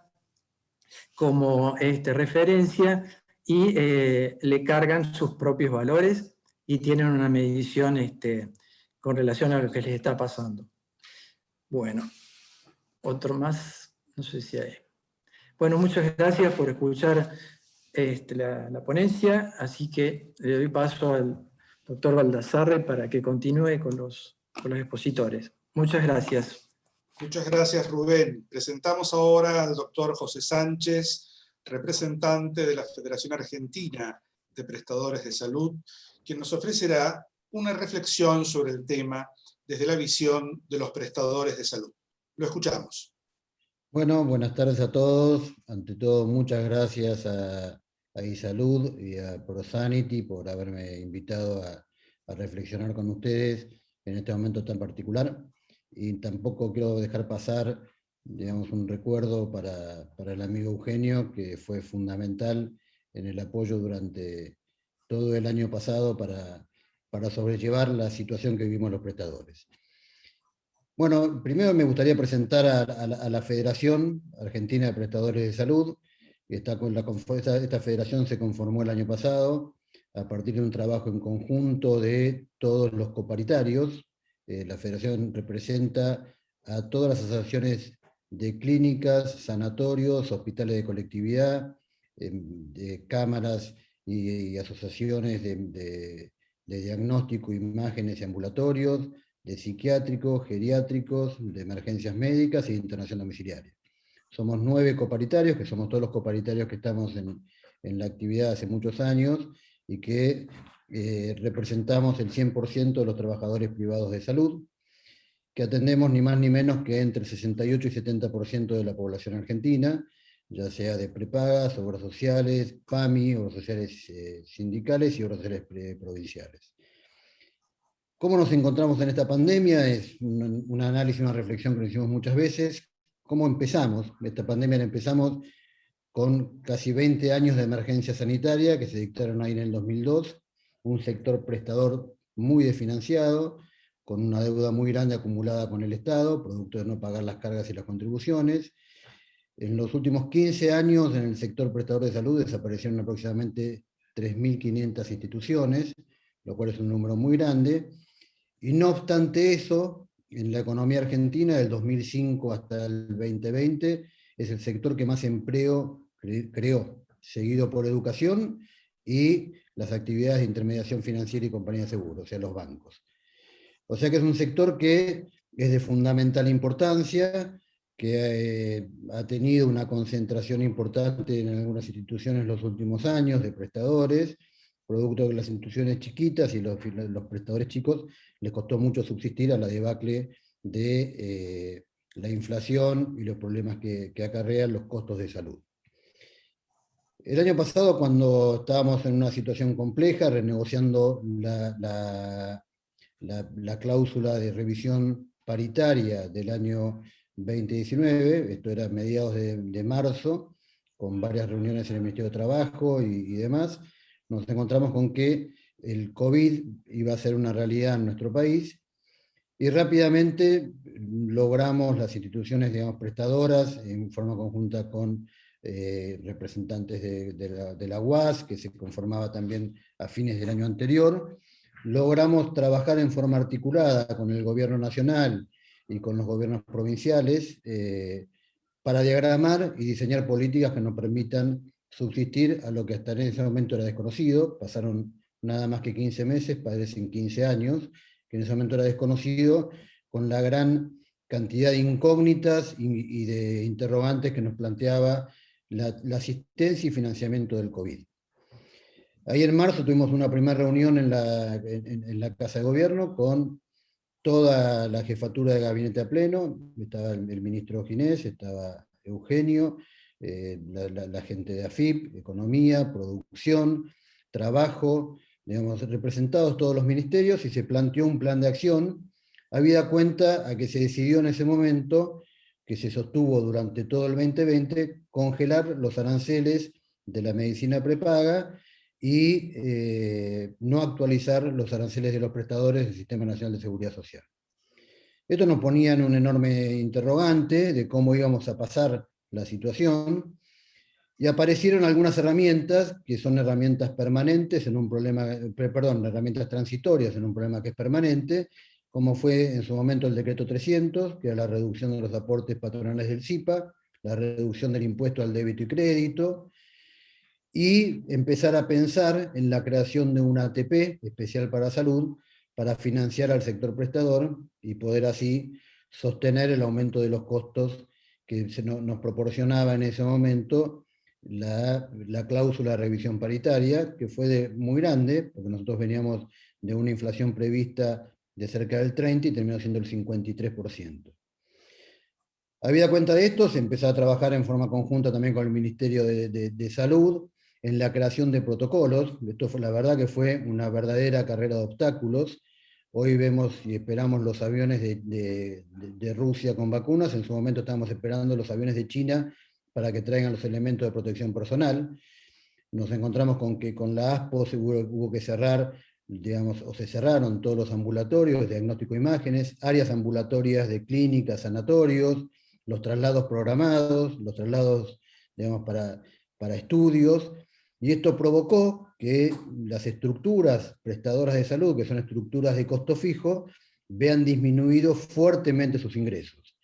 como referencia y le cargan sus propios valores y tienen una medición con relación a lo que les está pasando. Bueno, otro más, no sé si hay. Bueno, muchas gracias por escuchar la ponencia, así que le doy paso al doctor Baldassarre para que continúe con los expositores. Muchas gracias. Muchas gracias, Rubén. Presentamos ahora al doctor José Sánchez, representante de la Federación Argentina de Prestadores de Salud, quien nos ofrecerá una reflexión sobre el tema desde la visión de los prestadores de salud. Lo escuchamos. Bueno, buenas tardes a todos. Ante todo, muchas gracias a iSalud y a ProSanity por haberme invitado a reflexionar con ustedes en este momento tan particular. Y tampoco quiero dejar pasar, digamos, un recuerdo para el amigo Eugenio, que fue fundamental en el apoyo durante todo el año pasado para sobrellevar la situación que vivimos los prestadores. Bueno, primero me gustaría presentar a la Federación Argentina de Prestadores de Salud. Esta federación se conformó el año pasado a partir de un trabajo en conjunto de todos los coparitarios. La federación representa a todas las asociaciones de clínicas, sanatorios, hospitales de colectividad, de cámaras y asociaciones de diagnóstico, imágenes y ambulatorios, de psiquiátricos, geriátricos, de emergencias médicas e internación domiciliaria. Somos 9 coparitarios, que somos todos los coparitarios que estamos en la actividad hace muchos años y que representamos el 100% de los trabajadores privados de salud, que atendemos ni más ni menos que entre 68 y 70% de la población argentina, ya sea de prepagas, obras sociales, PAMI, obras sociales sindicales y obras sociales provinciales. ¿Cómo nos encontramos en esta pandemia? Es un análisis, una reflexión que lo hicimos muchas veces. ¿Cómo empezamos? Esta pandemia la empezamos con casi 20 años de emergencia sanitaria que se dictaron ahí en el 2002, un sector prestador muy desfinanciado, con una deuda muy grande acumulada con el Estado, producto de no pagar las cargas y las contribuciones. En los últimos 15 años, en el sector prestador de salud desaparecieron aproximadamente 3.500 instituciones, lo cual es un número muy grande. Y no obstante eso, en la economía argentina, del 2005 hasta el 2020, es el sector que más empleo creó, seguido por educación y las actividades de intermediación financiera y compañía de seguros, o sea, los bancos. O sea que es un sector que es de fundamental importancia, que ha tenido una concentración importante en algunas instituciones en los últimos años de prestadores, producto de las instituciones chiquitas y los prestadores chicos les costó mucho subsistir a la debacle de la inflación y los problemas que acarrean los costos de salud. El año pasado, cuando estábamos en una situación compleja, renegociando la cláusula de revisión paritaria del año 2019, esto era a mediados de marzo, con varias reuniones en el Ministerio de Trabajo y demás, nos encontramos con que el COVID iba a ser una realidad en nuestro país, y rápidamente logramos las instituciones, digamos, prestadoras, en forma conjunta con representantes de la UAS, que se conformaba también a fines del año anterior, logramos trabajar en forma articulada con el gobierno nacional y con los gobiernos provinciales para diagramar y diseñar políticas que nos permitan subsistir a lo que hasta en ese momento era desconocido. Pasaron nada más que 15 meses, parecen 15 años, que en ese momento era desconocido, con la gran cantidad de incógnitas y de interrogantes que nos planteaba la asistencia y financiamiento del COVID. Ahí en marzo tuvimos una primera reunión en la Casa de Gobierno con toda la jefatura de gabinete a pleno. Estaba el ministro Ginés, estaba Eugenio, la gente de AFIP, Economía, Producción, Trabajo, digamos, representados todos los ministerios, y se planteó un plan de acción, habida cuenta a que se decidió en ese momento, que se sostuvo durante todo el 2020, congelar los aranceles de la medicina prepaga y no actualizar los aranceles de los prestadores del Sistema Nacional de Seguridad Social. Esto nos ponía en un enorme interrogante de cómo íbamos a pasar la situación, y aparecieron algunas herramientas que son herramientas permanentes en un problema, herramientas transitorias en un problema que es permanente, como fue en su momento el decreto 300, que era la reducción de los aportes patronales del SIPA, la reducción del impuesto al débito y crédito, y empezar a pensar en la creación de una ATP especial para salud, para financiar al sector prestador y poder así sostener el aumento de los costos que nos proporcionaba en ese momento la cláusula de revisión paritaria, que fue muy grande, porque nosotros veníamos de una inflación prevista de cerca del 30% y terminó siendo el 53%. Habida cuenta de esto, se empezó a trabajar en forma conjunta también con el Ministerio de Salud en la creación de protocolos. Esto fue, la verdad que fue una verdadera carrera de obstáculos. Hoy vemos y esperamos los aviones de Rusia con vacunas. En su momento estábamos esperando los aviones de China para que traigan los elementos de protección personal. Nos encontramos con que con la ASPO hubo que cerrar, digamos, o se cerraron todos los ambulatorios, diagnóstico de imágenes, áreas ambulatorias de clínicas, sanatorios, los traslados programados, los traslados, digamos, para estudios, y esto provocó que las estructuras prestadoras de salud, que son estructuras de costo fijo, vean disminuidos fuertemente sus ingresos.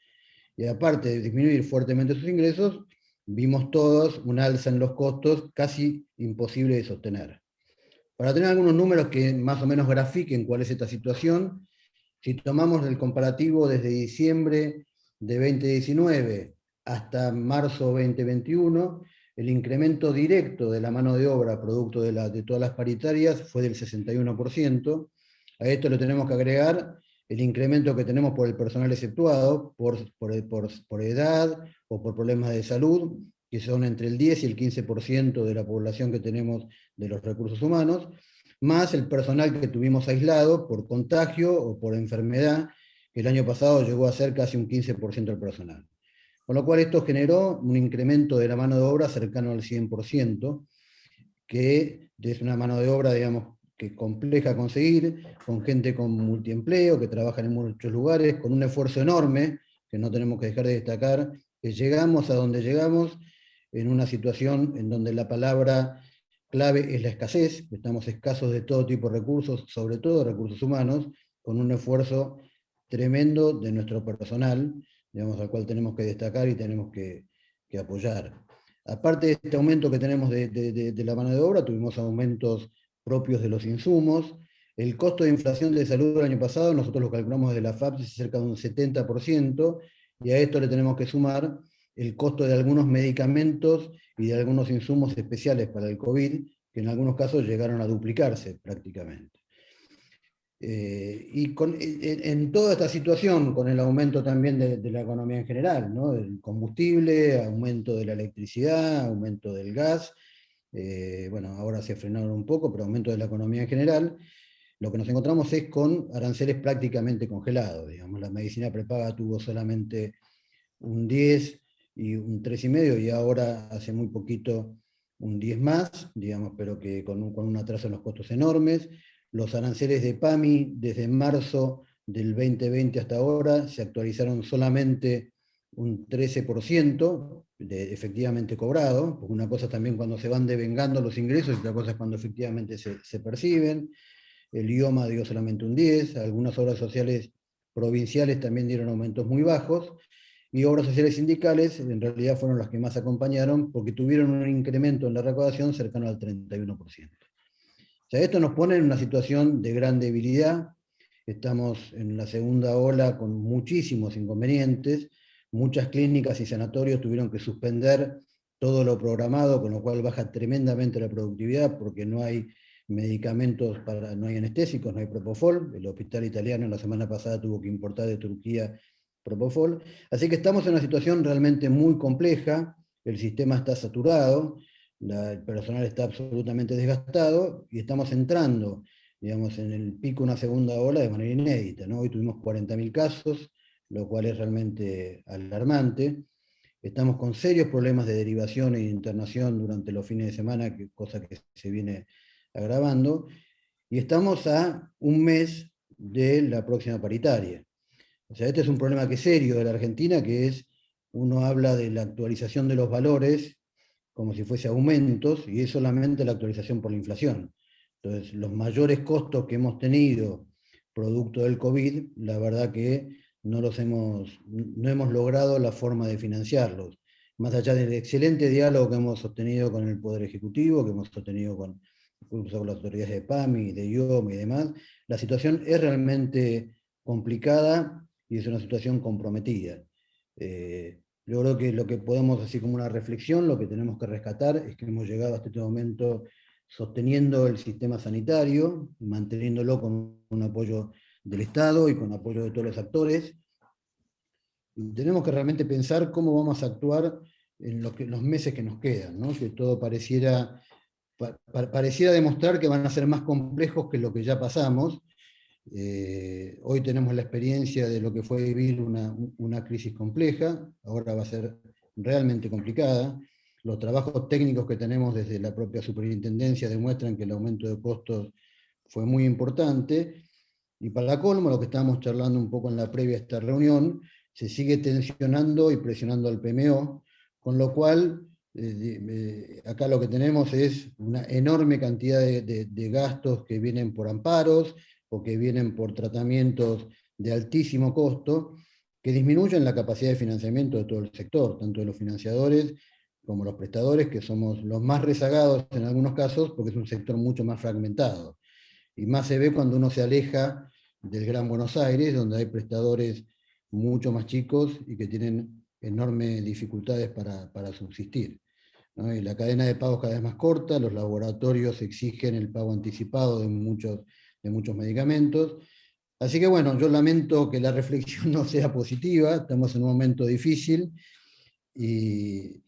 y aparte de disminuir fuertemente sus ingresos, vimos todos un alza en los costos casi imposible de sostener. Para tener algunos números que más o menos grafiquen cuál es esta situación, si tomamos el comparativo desde diciembre de 2019 hasta marzo 2021, el incremento directo de la mano de obra producto de todas las paritarias fue del 61%. A esto le tenemos que agregar el incremento que tenemos por el personal exceptuado, por edad o por problemas de salud, que son entre el 10 y el 15% de la población que tenemos de los recursos humanos, más el personal que tuvimos aislado por contagio o por enfermedad, que el año pasado llegó a ser casi un 15% del personal. Con lo cual esto generó un incremento de la mano de obra cercano al 100%, que es una mano de obra, digamos, que es compleja a conseguir, con gente con multiempleo, que trabajan en muchos lugares, con un esfuerzo enorme, que no tenemos que dejar de destacar, que llegamos a donde llegamos en una situación en donde la palabra clave es la escasez, estamos escasos de todo tipo de recursos, sobre todo recursos humanos, con un esfuerzo tremendo de nuestro personal, digamos, al cual tenemos que destacar y tenemos que apoyar. Aparte de este aumento que tenemos de la mano de obra, tuvimos aumentos propios de los insumos. El costo de inflación de salud del año pasado, nosotros lo calculamos desde la FAPS, es cerca de un 70%, y a esto le tenemos que sumar el costo de algunos medicamentos y de algunos insumos especiales para el COVID, que en algunos casos llegaron a duplicarse prácticamente. Y en toda esta situación, con el aumento también de la economía en general, ¿no? El combustible, aumento de la electricidad, aumento del gas, bueno, ahora se frenaron un poco, pero aumento de la economía en general, lo que nos encontramos es con aranceles prácticamente congelados. Digamos, la medicina prepaga tuvo solamente un 10 y un 3,5, y ahora hace muy poquito un 10 más, digamos, pero que con un atraso en los costos enormes. Los aranceles de PAMI desde marzo del 2020 hasta ahora se actualizaron solamente un 13% de efectivamente cobrado, porque una cosa también cuando se van devengando los ingresos y otra cosa es cuando efectivamente se perciben. El IOMA dio solamente un 10, algunas obras sociales provinciales también dieron aumentos muy bajos, y obras sociales sindicales en realidad fueron las que más acompañaron porque tuvieron un incremento en la recaudación cercano al 31%. O sea, esto nos pone en una situación de gran debilidad. Estamos en la segunda ola con muchísimos inconvenientes. Muchas clínicas y sanatorios tuvieron que suspender todo lo programado, con lo cual baja tremendamente la productividad porque no hay medicamentos, no hay anestésicos, no hay Propofol. El hospital italiano la semana pasada tuvo que importar de Turquía Propofol. Así que estamos en una situación realmente muy compleja. El sistema está saturado. El personal está absolutamente desgastado y estamos entrando, digamos, en el pico de una segunda ola de manera inédita, ¿no? Hoy tuvimos 40.000 casos, lo cual es realmente alarmante. Estamos con serios problemas de derivación e internación durante los fines de semana, cosa que se viene agravando, y estamos a un mes de la próxima paritaria. O sea, este es un problema que es serio de la Argentina, que es, uno habla de la actualización de los valores como si fuese aumentos, y es solamente la actualización por la inflación. Entonces, los mayores costos que hemos tenido producto del COVID, la verdad que no hemos logrado la forma de financiarlos. Más allá del excelente diálogo que hemos sostenido con el Poder Ejecutivo, que hemos sostenido con las autoridades de PAMI, de IOM y demás, la situación es realmente complicada y es una situación comprometida. Yo creo que lo que podemos, así como una reflexión, lo que tenemos que rescatar es que hemos llegado hasta este momento sosteniendo el sistema sanitario, manteniéndolo con un apoyo del Estado y con apoyo de todos los actores. Y tenemos que realmente pensar cómo vamos a actuar en los meses que nos quedan, ¿no? Que todo pareciera demostrar que van a ser más complejos que lo que ya pasamos. Hoy tenemos la experiencia de lo que fue vivir una crisis compleja, ahora va a ser realmente complicada. Los trabajos técnicos que tenemos desde la propia superintendencia demuestran que el aumento de costos fue muy importante, y para colmo, lo que estábamos charlando un poco en la previa a esta reunión, se sigue tensionando y presionando al PMO, con lo cual acá lo que tenemos es una enorme cantidad de gastos que vienen por amparos, o que vienen por tratamientos de altísimo costo, que disminuyen la capacidad de financiamiento de todo el sector, tanto de los financiadores como los prestadores, que somos los más rezagados en algunos casos, porque es un sector mucho más fragmentado. Y más se ve cuando uno se aleja del Gran Buenos Aires, donde hay prestadores mucho más chicos y que tienen enormes dificultades para subsistir, ¿no? Y la cadena de pagos cada vez más corta, los laboratorios exigen el pago anticipado de muchos medicamentos. Así que bueno, yo lamento que la reflexión no sea positiva, estamos en un momento difícil y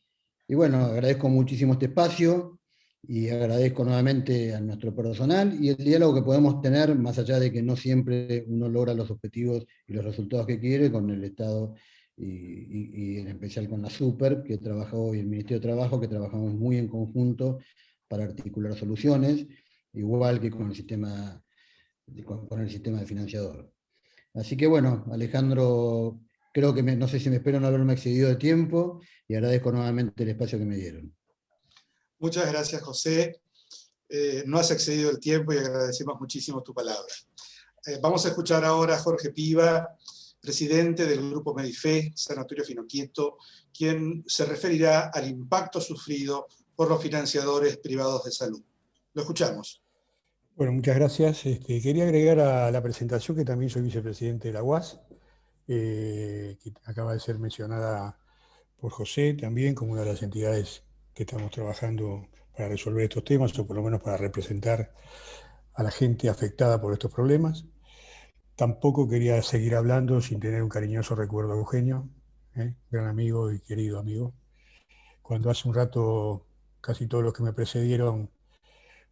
bueno, agradezco muchísimo este espacio y agradezco nuevamente a nuestro personal y el diálogo que podemos tener, más allá de que no siempre uno logra los objetivos y los resultados que quiere con el Estado y en especial con la Super, que trabajó, y el Ministerio de Trabajo, que trabajamos muy en conjunto para articular soluciones, igual que con el sistema de financiador. Así que bueno, Alejandro, creo que no sé si me espero no haberme excedido de tiempo y agradezco nuevamente el espacio que me dieron. Muchas gracias, José. No has excedido el tiempo y agradecemos muchísimo tu palabra. Vamos a escuchar ahora a Jorge Piva, presidente del Grupo Medife, Sanatorio Finoquieto, quien se referirá al impacto sufrido por los financiadores privados de salud. Lo escuchamos. Bueno, muchas gracias. Quería agregar a la presentación que también soy vicepresidente de la UAS, que acaba de ser mencionada por José también como una de las entidades que estamos trabajando para resolver estos temas, o por lo menos para representar a la gente afectada por estos problemas. Tampoco quería seguir hablando sin tener un cariñoso recuerdo a Eugenio, gran amigo y querido amigo. Cuando hace un rato casi todos los que me precedieron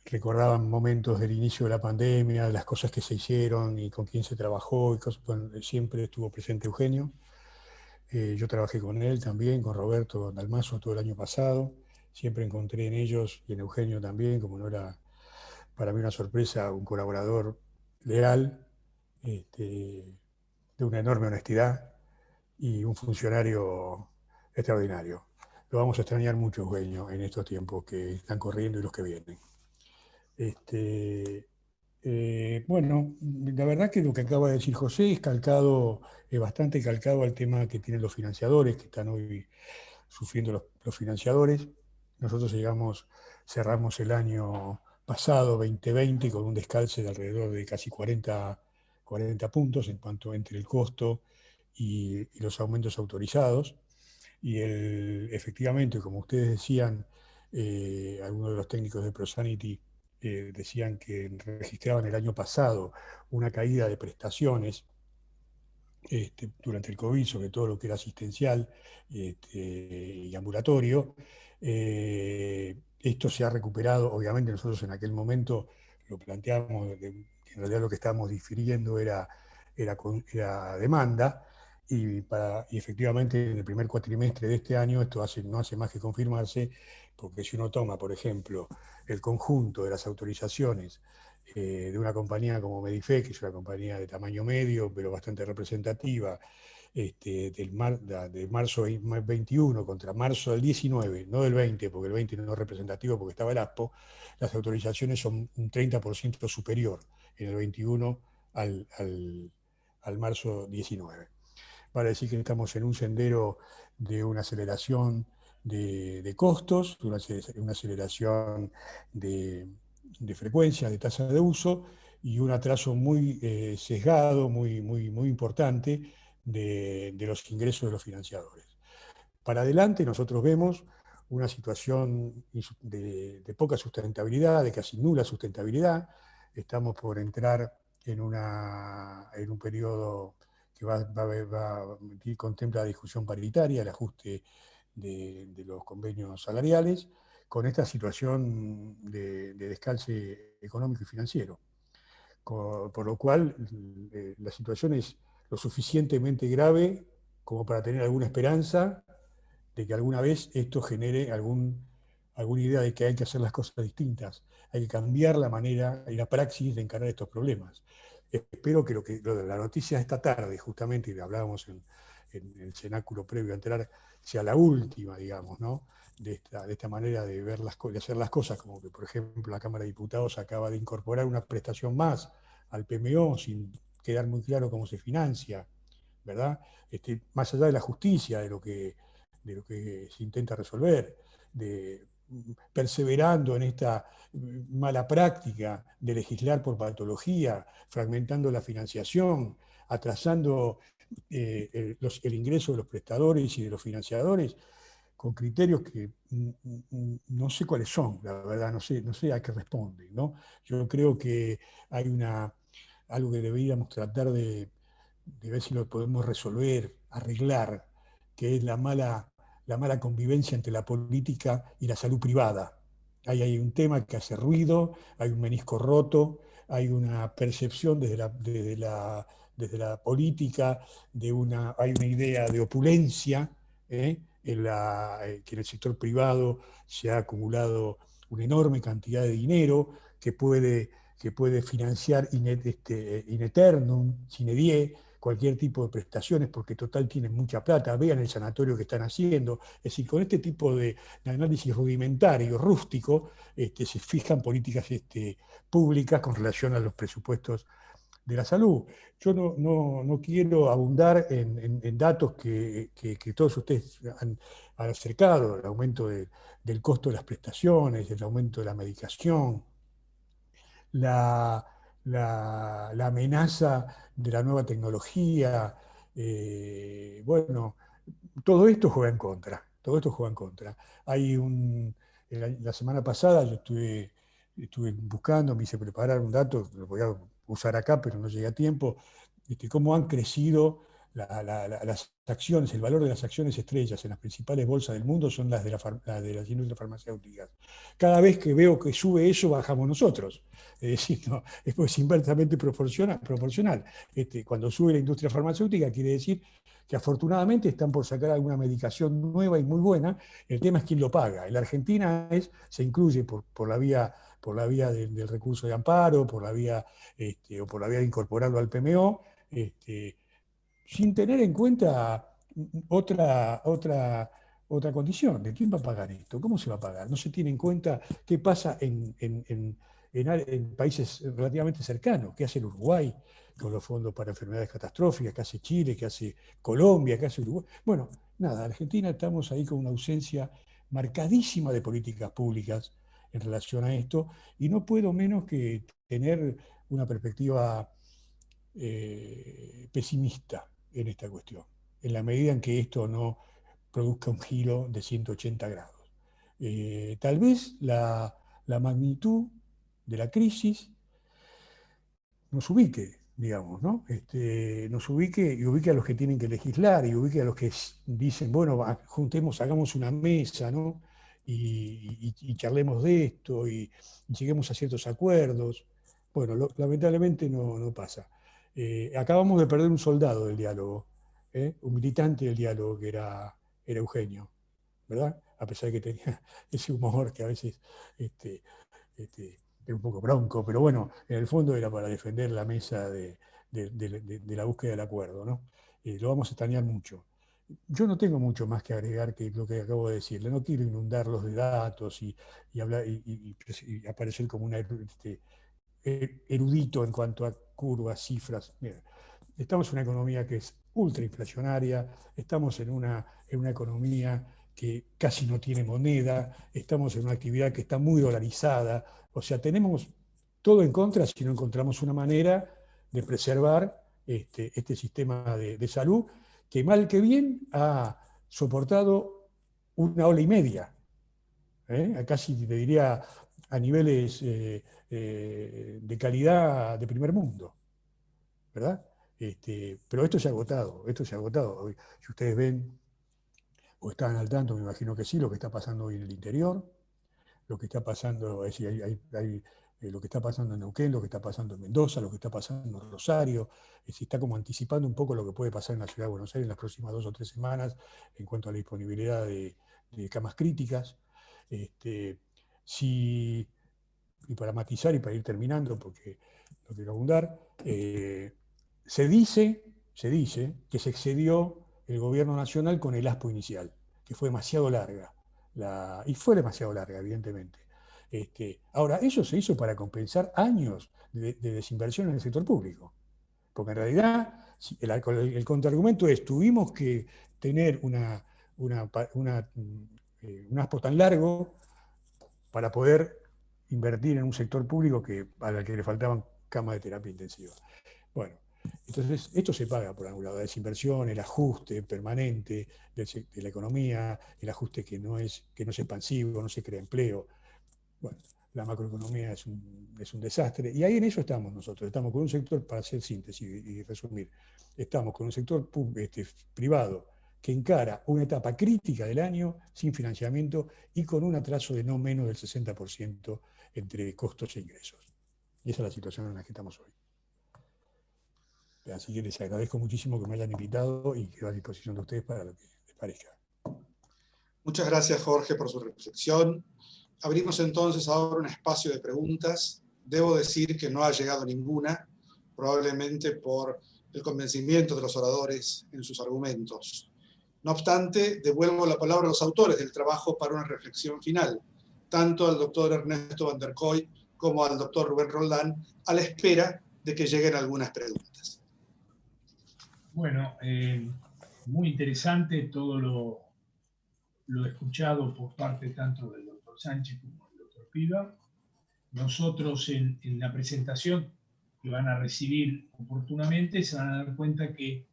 recordaban momentos del inicio de la pandemia, las cosas que se hicieron y con quién se trabajó, y cosas, bueno, siempre estuvo presente Eugenio. Yo trabajé con él también, con Roberto Dalmazo todo el año pasado. Siempre encontré en ellos y en Eugenio también, como no era para mí una sorpresa, un colaborador leal, de una enorme honestidad y un funcionario extraordinario. Lo vamos a extrañar mucho, Eugenio, en estos tiempos que están corriendo y los que vienen. Bueno, la verdad que lo que acaba de decir José es calcado, bastante calcado al tema que tienen los financiadores, que están hoy sufriendo los financiadores. Nosotros cerramos el año pasado, 2020, con un descalce de alrededor de casi 40 puntos en cuanto entre el costo y los aumentos autorizados. Y efectivamente, como ustedes decían, algunos de los técnicos de ProSanity decían que registraban el año pasado una caída de prestaciones durante el COVID, sobre todo lo que era asistencial y ambulatorio. Esto se ha recuperado, obviamente nosotros en aquel momento lo planteamos, que en realidad lo que estábamos difiriendo era demanda, y efectivamente en el primer cuatrimestre de este año esto no hace más que confirmarse, porque si uno toma, por ejemplo, el conjunto de las autorizaciones de una compañía como Medife, que es una compañía de tamaño medio, pero bastante representativa, de marzo 21 contra marzo del 19, no del 20, porque el 20 no es representativo porque estaba el ASPO, las autorizaciones son un 30% superior en el 21 al marzo 19. Vale decir que estamos en un sendero de una aceleración de costos, una aceleración de frecuencia, de tasa de uso, y un atraso muy sesgado, muy importante de los ingresos de los financiadores. Para adelante nosotros vemos una situación de poca sustentabilidad, de casi nula sustentabilidad. Estamos por entrar en un periodo que contempla la discusión paritaria, el ajuste de los convenios salariales, con esta situación de descalce económico y financiero. Por lo cual, la situación es lo suficientemente grave como para tener alguna esperanza de que alguna vez esto genere alguna idea de que hay que hacer las cosas distintas, hay que cambiar la manera y la praxis de encarar estos problemas. Espero que la noticia de esta tarde, justamente, y hablábamos en el cenáculo previo a entrar, sea la última, digamos, ¿no? de esta manera de hacer las cosas, como que, por ejemplo, la Cámara de Diputados acaba de incorporar una prestación más al PMO sin quedar muy claro cómo se financia, ¿verdad? Más allá de la justicia, de lo que se intenta resolver, perseverando en esta mala práctica de legislar por patología, fragmentando la financiación, atrasando el ingreso de los prestadores y de los financiadores, con criterios que no sé cuáles son, la verdad, no sé a qué responden, ¿no? Yo creo que hay algo que deberíamos tratar de ver si lo podemos resolver, arreglar, que es la mala convivencia entre la política y la salud privada. Hay un tema que hace ruido, hay un menisco roto, hay una percepción desde la política, hay una idea de opulencia, que en el sector privado se ha acumulado una enorme cantidad de dinero que puede financiar in eternum, sine die, cualquier tipo de prestaciones, porque total tienen mucha plata, vean el sanatorio que están haciendo. Es decir, con este tipo de análisis rudimentario, rústico, se fijan políticas públicas con relación a los presupuestos de la salud. Yo no quiero abundar en datos que todos ustedes han acercado, el aumento del costo de las prestaciones, el aumento de la medicación, la amenaza de la nueva tecnología. Bueno, todo esto juega en contra. Todo esto juega en contra. La semana pasada yo estuve buscando, me hice preparar un dato, lo voy a usar acá, pero no llegué a tiempo, cómo han crecido las acciones, el valor de las acciones estrellas en las principales bolsas del mundo son las de las industrias farmacéuticas. Cada vez que veo que sube eso, bajamos nosotros. Es decir, no, es inversamente proporcional. Cuando sube la industria farmacéutica quiere decir que afortunadamente están por sacar alguna medicación nueva y muy buena. El tema es quién lo paga. En la Argentina se incluye por la vía del recurso de amparo, por la vía de incorporarlo al PMO, sin tener en cuenta otra condición, de quién va a pagar esto, cómo se va a pagar. No se tiene en cuenta qué pasa en países relativamente cercanos, qué hace el Uruguay con los fondos para enfermedades catastróficas, qué hace Chile, qué hace Colombia, qué hace Uruguay. Bueno, nada, Argentina estamos ahí con una ausencia marcadísima de políticas públicas en relación a esto, y no puedo menos que tener una perspectiva pesimista en esta cuestión, en la medida en que esto no produzca un giro de 180 grados. Tal vez la magnitud de la crisis nos ubique, digamos, ¿no? Nos ubique y ubique a los que tienen que legislar y ubique a los que dicen, bueno, juntemos, hagamos una mesa, ¿no? Y charlemos de esto y lleguemos a ciertos acuerdos. Bueno, lamentablemente no pasa. Acabamos de perder un soldado del diálogo, un militante del diálogo que era Eugenio, ¿verdad? A pesar de que tenía ese humor que a veces era un poco bronco, pero bueno, en el fondo era para defender la mesa de la búsqueda del acuerdo, ¿no? Lo vamos a extrañar mucho. Yo no tengo mucho más que agregar que lo que acabo de decirle. No quiero inundarlos de datos y hablar y aparecer como un erudito en cuanto a curvas, cifras. Mira, estamos en una economía que es ultrainflacionaria, estamos en una economía que casi no tiene moneda, estamos en una actividad que está muy dolarizada. O sea, tenemos todo en contra si no encontramos una manera de preservar este sistema de salud que mal que bien ha soportado una ola y media, casi te diría a niveles de calidad de primer mundo, ¿verdad? Pero esto se ha agotado, Hoy, si ustedes ven o están al tanto, me imagino que sí, lo que está pasando hoy en el interior, lo que está pasando, es decir, lo que está pasando en Neuquén, lo que está pasando en Mendoza, lo que está pasando en Rosario, se está como anticipando un poco lo que puede pasar en la ciudad de Buenos Aires en las próximas 2 o 3 semanas en cuanto a la disponibilidad de camas críticas. Y para matizar y para ir terminando, porque no quiero abundar, se dice que se excedió el gobierno nacional con el ASPO inicial, que fue demasiado larga, y fue demasiado larga, evidentemente. Ahora, eso se hizo para compensar años de desinversión en el sector público, Porque en realidad el contraargumento es, tuvimos que tener un aspo tan largo para poder invertir en un sector público al que le faltaban camas de terapia intensiva. Bueno, entonces esto se paga por algún lado, la desinversión, el ajuste permanente de la economía, el ajuste que no es expansivo, no se crea empleo. Bueno, la macroeconomía es un desastre, y ahí en eso estamos nosotros. Estamos con un sector, para hacer síntesis y resumir, estamos con un sector privado que encara una etapa crítica del año sin financiamiento y con un atraso de no menos del 60% entre costos e ingresos. Y esa es la situación en la que estamos hoy. Así que les agradezco muchísimo que me hayan invitado y quedo a disposición de ustedes para lo que les parezca. Muchas gracias, Jorge, por su reflexión. Abrimos entonces ahora un espacio de preguntas. Debo decir que no ha llegado ninguna, probablemente por el convencimiento de los oradores en sus argumentos. No obstante, devuelvo la palabra a los autores del trabajo para una reflexión final, tanto al doctor Ernesto van der Kooi como al doctor Rubén Roldán, a la espera de que lleguen algunas preguntas. Bueno, muy interesante todo lo escuchado por parte tanto del doctor Sánchez como del doctor Piva. Nosotros en la presentación que van a recibir oportunamente se van a dar cuenta que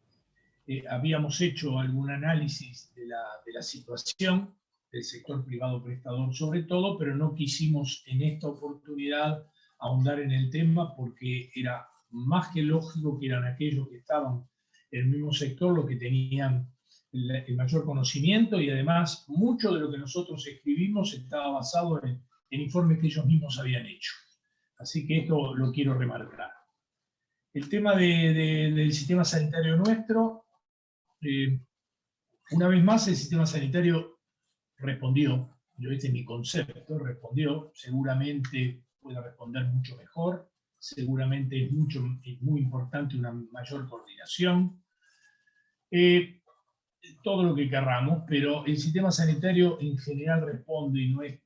habíamos hecho algún análisis de la situación del sector privado prestador sobre todo, pero no quisimos en esta oportunidad ahondar en el tema porque era más que lógico que eran aquellos que estaban en el mismo sector los que tenían el mayor conocimiento, y además mucho de lo que nosotros escribimos estaba basado en informes que ellos mismos habían hecho. Así que esto lo quiero remarcar. El tema del sistema sanitario nuestro, una vez más el sistema sanitario respondió, este es mi concepto, respondió, seguramente puede responder mucho mejor, seguramente es muy importante una mayor coordinación, todo lo que querramos, pero el sistema sanitario en general responde y no es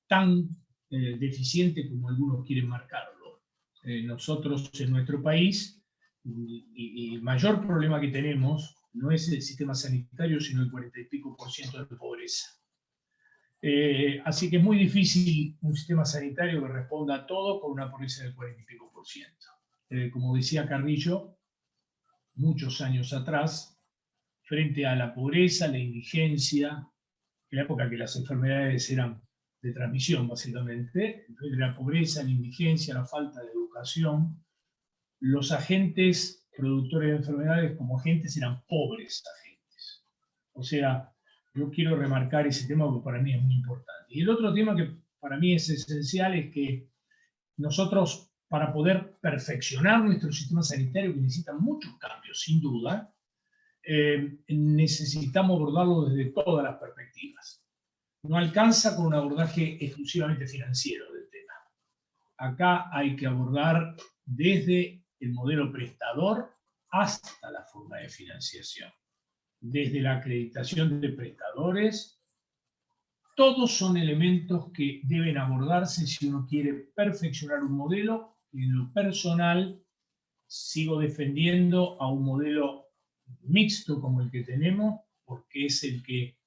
tan deficiente como algunos quieren marcarlo. Nosotros en nuestro país, y el mayor problema que tenemos no es el sistema sanitario, sino el 40 y pico % de pobreza. Así que es muy difícil un sistema sanitario que responda a todo con una pobreza del 40 y pico %. Como decía Carrillo, muchos años atrás, frente a la pobreza, la indigencia, en la época que las enfermedades eran de transmisión básicamente, frente a la pobreza, la indigencia, la falta de educación, los agentes productores de enfermedades como agentes eran pobres agentes. O sea, yo quiero remarcar ese tema porque para mí es muy importante. Y el otro tema que para mí es esencial es que nosotros, para poder perfeccionar nuestro sistema sanitario, que necesita muchos cambios, sin duda, necesitamos abordarlo desde todas las perspectivas. No alcanza con un abordaje exclusivamente financiero del tema. Acá hay que abordar desde el modelo prestador hasta la forma de financiación. Desde la acreditación de prestadores, todos son elementos que deben abordarse si uno quiere perfeccionar un modelo. Y en lo personal, sigo defendiendo a un modelo mixto como el que tenemos, porque es el que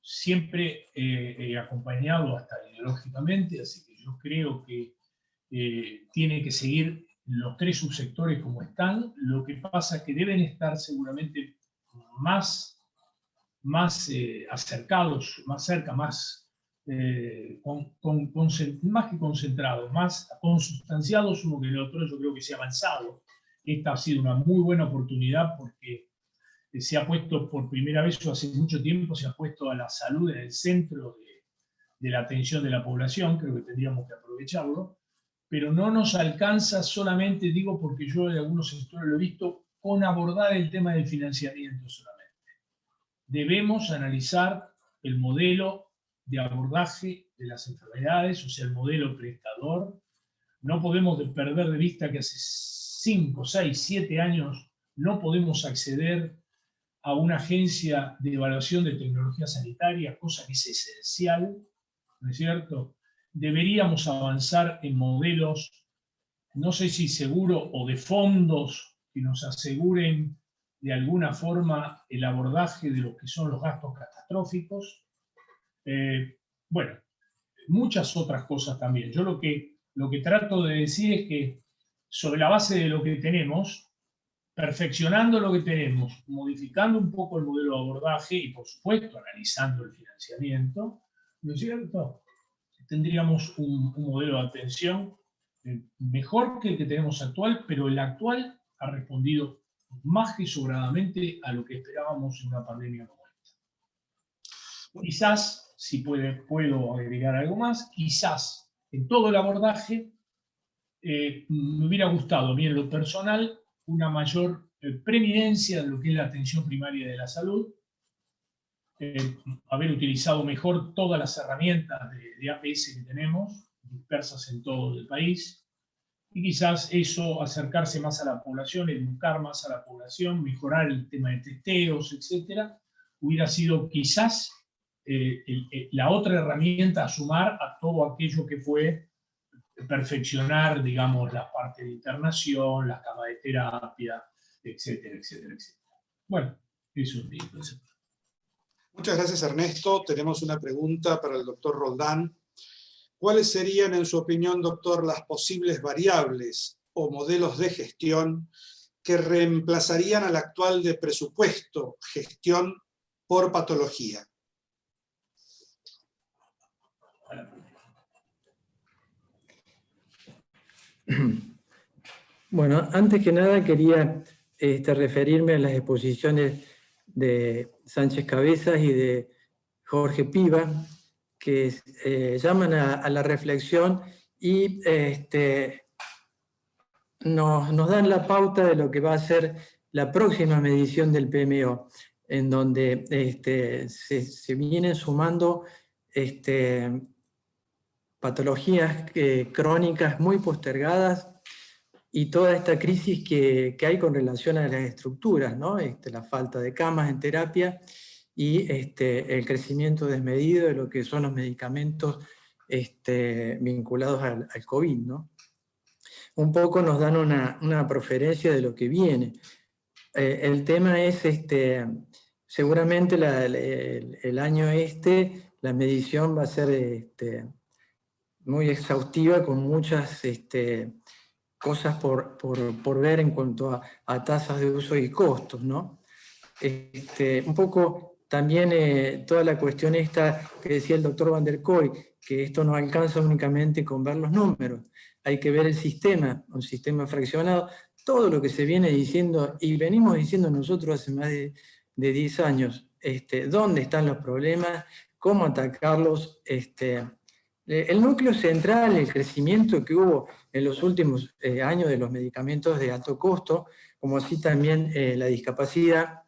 siempre he acompañado hasta ideológicamente, así que yo creo que tiene que seguir los tres subsectores como están. Lo que pasa es que deben estar seguramente más acercados, más cerca, más que concentrados, más consustanciados uno que el otro. Yo creo que se ha avanzado. Esta ha sido una muy buena oportunidad porque se ha puesto por primera vez, o hace mucho tiempo, se ha puesto a la salud en el centro de la atención de la población. Creo que tendríamos que aprovecharlo, pero no nos alcanza solamente, digo porque yo en algunos sectores lo he visto, con abordar el tema del financiamiento solamente. Debemos analizar el modelo de abordaje de las enfermedades, o sea, el modelo prestador. No podemos perder de vista que hace 5, 6, 7 años no podemos acceder a una agencia de evaluación de tecnología sanitaria, cosa que es esencial, ¿no es cierto? Deberíamos avanzar en modelos, no sé si seguro o de fondos que nos aseguren de alguna forma el abordaje de lo que son los gastos catastróficos. Bueno, muchas otras cosas también. Yo lo que trato de decir es que sobre la base de lo que tenemos, perfeccionando lo que tenemos, modificando un poco el modelo de abordaje y, por supuesto, analizando el financiamiento, ¿no es cierto? Tendríamos un modelo de atención mejor que el que tenemos actual, pero el actual ha respondido más que sobradamente a lo que esperábamos en una pandemia como esta. Quizás, si puedo agregar algo más, quizás en todo el abordaje me hubiera gustado, a mí en lo personal, una mayor preeminencia de lo que es la atención primaria de la salud, haber utilizado mejor todas las herramientas de APS que tenemos, dispersas en todo el país, y quizás eso, acercarse más a la población, educar más a la población, mejorar el tema de testeos, etcétera, hubiera sido quizás la otra herramienta a sumar a todo aquello que fue perfeccionar, digamos, la parte de internación, las camas de terapia, etcétera, etcétera, etcétera. Bueno, eso es mi concepto. Muchas gracias, Ernesto. Tenemos una pregunta para el doctor Roldán. ¿Cuáles serían, en su opinión, doctor, las posibles variables o modelos de gestión que reemplazarían al actual de presupuesto, gestión por patología? Bueno, antes que nada quería referirme a las exposiciones de Sánchez Cabezas y de Jorge Piva, que llaman a la reflexión y nos dan la pauta de lo que va a ser la próxima medición del PMO, en donde se vienen sumando patologías crónicas muy postergadas y toda esta crisis que hay con relación a las estructuras, ¿no? La falta de camas en terapia y el crecimiento desmedido de lo que son los medicamentos vinculados al COVID, ¿no? Un poco nos dan una proferencia de lo que viene. El tema es, seguramente el año la medición va a ser muy exhaustiva, con muchas cosas por ver en cuanto a tasas de uso y costos, ¿no? Un poco también toda la cuestión esta que decía el doctor Van der Kooi, que esto no alcanza únicamente con ver los números, hay que ver el sistema, un sistema fraccionado, todo lo que se viene diciendo, y venimos diciendo nosotros hace más de 10 años, dónde están los problemas, cómo atacarlos, el núcleo central, el crecimiento que hubo en los últimos años de los medicamentos de alto costo, como así también la discapacidad,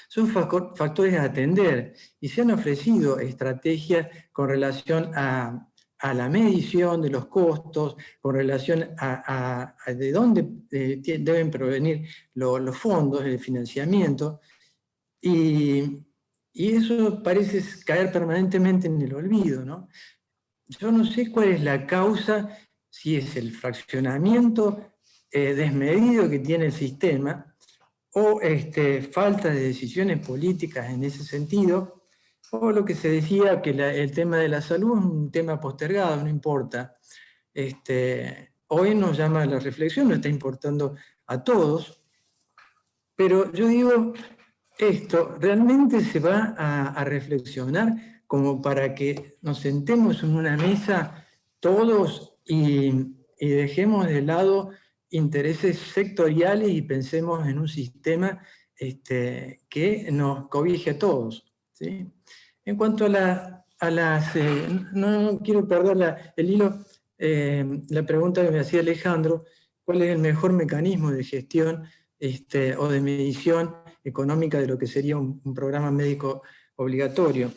son factores a atender y se han ofrecido estrategias con relación a la medición de los costos, con relación a de dónde deben provenir los fondos, el financiamiento, y eso parece caer permanentemente en el olvido, ¿no? Yo no sé cuál es la causa, si es el fraccionamiento desmedido que tiene el sistema, o falta de decisiones políticas en ese sentido, o lo que se decía, que el tema de la salud es un tema postergado, no importa. Hoy nos llama a la reflexión, nos está importando a todos, pero yo digo, esto realmente se va a reflexionar como para que nos sentemos en una mesa todos y dejemos de lado intereses sectoriales y pensemos en un sistema que nos cobije a todos, ¿sí? En cuanto a las... no quiero perder el hilo, la pregunta que me hacía Alejandro, ¿cuál es el mejor mecanismo de gestión o de medición económica de lo que sería un programa médico obligatorio?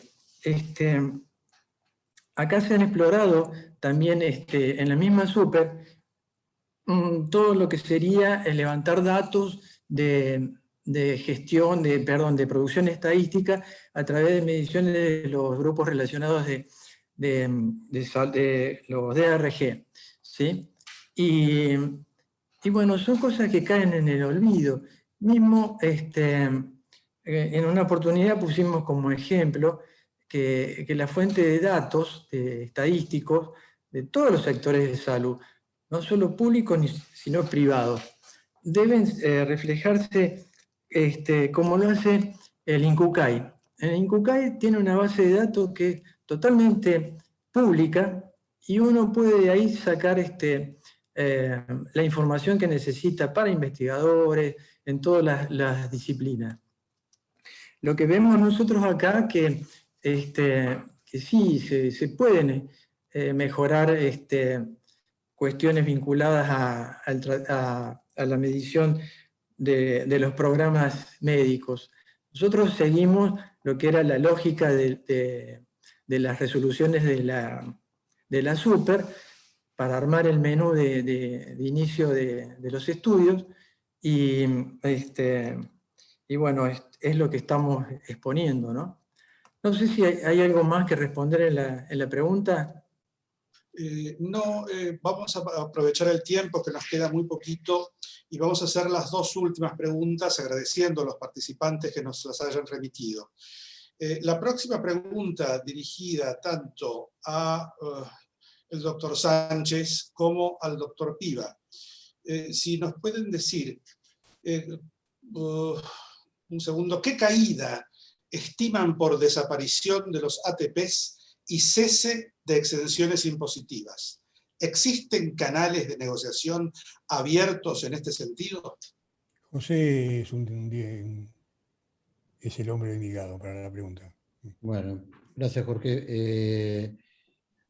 Acá se han explorado también en la misma super todo lo que sería el levantar datos de gestión, de producción estadística a través de mediciones de los grupos relacionados de los DRG, ¿sí? Y Y bueno, son cosas que caen en el olvido. Mismo en una oportunidad pusimos como ejemplo que la fuente de datos estadísticos de todos los sectores de salud, no solo públicos sino privados, deben reflejarse como lo hace el INCUCAI. El INCUCAI tiene una base de datos que es totalmente pública y uno puede de ahí sacar la información que necesita para investigadores en todas las disciplinas. Lo que vemos nosotros acá que sí, se pueden mejorar cuestiones vinculadas a la medición de los programas médicos. Nosotros seguimos lo que era la lógica de las resoluciones de la Super para armar el menú de inicio de los estudios y bueno, es lo que estamos exponiendo, ¿no? No sé si hay algo más que responder en la pregunta. No, vamos a aprovechar el tiempo que nos queda muy poquito y vamos a hacer las dos últimas preguntas agradeciendo a los participantes que nos las hayan remitido. La próxima pregunta dirigida tanto a el doctor Sánchez como al doctor Piva. Si nos pueden decir, un segundo, ¿qué caída estiman por desaparición de los ATPs y cese de exenciones impositivas? ¿Existen canales de negociación abiertos en este sentido? José es es el hombre indicado para la pregunta. Bueno, gracias Jorge.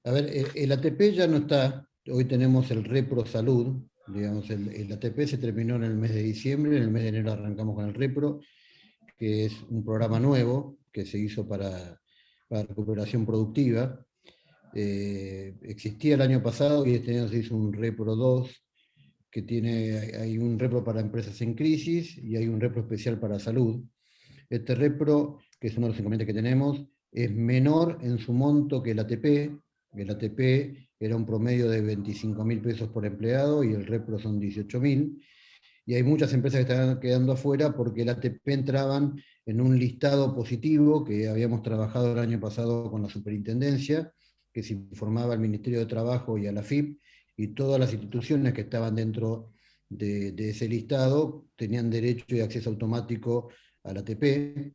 A ver, el ATP ya no está, hoy tenemos el Repro Salud, digamos, el ATP se terminó en el mes de diciembre, en el mes de enero arrancamos con el Repro, que es un programa nuevo que se hizo para recuperación productiva. Existía el año pasado y este año se hizo un Repro 2, que hay un Repro para empresas en crisis y hay un Repro especial para salud. Este Repro, que es uno de los inconvenientes que tenemos, es menor en su monto que el ATP. El ATP era un promedio de 25.000 pesos por empleado y el Repro son 18.000. Y hay muchas empresas que están quedando afuera porque el ATP entraban en un listado positivo que habíamos trabajado el año pasado con la superintendencia, que se informaba al Ministerio de Trabajo y a la FIP, y todas las instituciones que estaban dentro de ese listado tenían derecho y acceso automático al ATP.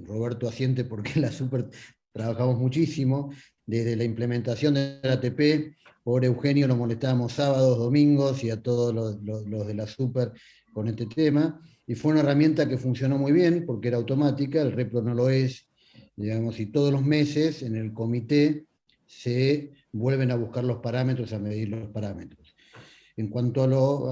Roberto asiente porque la Super trabajamos muchísimo, desde la implementación del ATP, por Eugenio lo molestábamos sábados, domingos y a todos los de la Super con este tema, y fue una herramienta que funcionó muy bien porque era automática, el Repro no lo es, digamos, y todos los meses en el comité se vuelven a buscar los parámetros, a medir los parámetros. En cuanto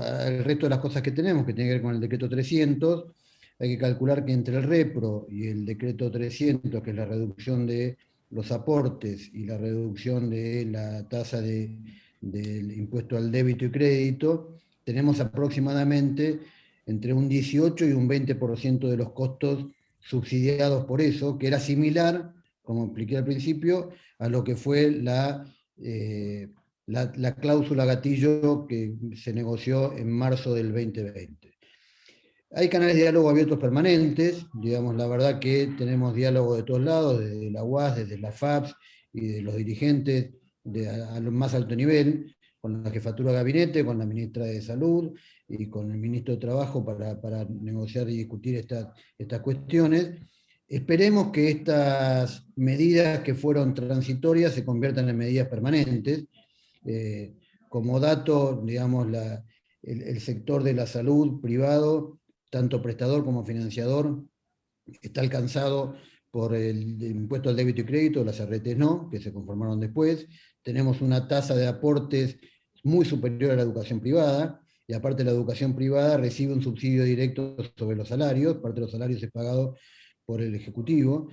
al resto de las cosas que tenemos, que tiene que ver con el decreto 300, hay que calcular que entre el Repro y el decreto 300, que es la reducción de los aportes y la reducción de la tasa del impuesto al débito y crédito, tenemos aproximadamente entre un 18 y un 20% de los costos subsidiados por eso, que era similar, como expliqué al principio, a lo que fue la cláusula gatillo que se negoció en marzo del 2020. Hay canales de diálogo abiertos permanentes, digamos, la verdad que tenemos diálogo de todos lados, desde la UAS, desde la FAPS y de los dirigentes a lo más alto nivel, con la jefatura de gabinete, con la ministra de Salud y con el ministro de Trabajo para negociar y discutir estas cuestiones. Esperemos que estas medidas que fueron transitorias se conviertan en medidas permanentes. Como dato, digamos, el sector de la salud privado, tanto prestador como financiador, está alcanzado por el impuesto al débito y crédito, las RTs no, que se conformaron después. Tenemos una tasa de aportes muy superior a la educación privada, y aparte la educación privada recibe un subsidio directo sobre los salarios, parte de los salarios es pagado por el Ejecutivo.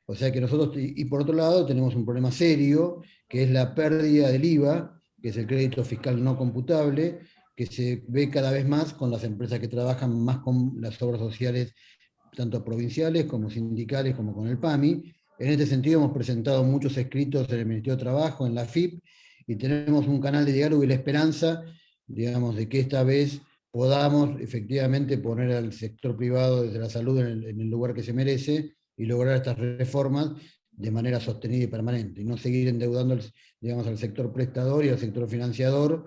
O sea que nosotros, y por otro lado, tenemos un problema serio, que es la pérdida del IVA, que es el crédito fiscal no computable, que se ve cada vez más con las empresas que trabajan más con las obras sociales, tanto provinciales como sindicales, como con el PAMI. En este sentido hemos presentado muchos escritos en el Ministerio de Trabajo, en la FIP, y tenemos un canal de diálogo y la esperanza digamos, de que esta vez podamos efectivamente poner al sector privado desde la salud en el lugar que se merece y lograr estas reformas de manera sostenida y permanente, y no seguir endeudando, digamos, al sector prestador y al sector financiador,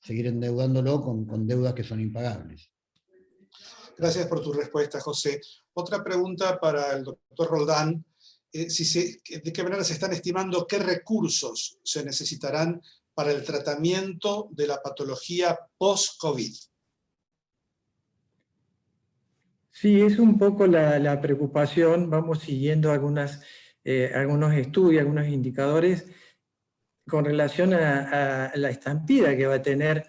seguir endeudándolo con deudas que son impagables. Gracias por tu respuesta, José. Otra pregunta para el doctor Roldán. ¿De qué manera se están estimando qué recursos se necesitarán para el tratamiento de la patología post-COVID? Sí, es un poco la preocupación. Vamos siguiendo algunos estudios, algunos indicadores con relación a la estampida que va a tener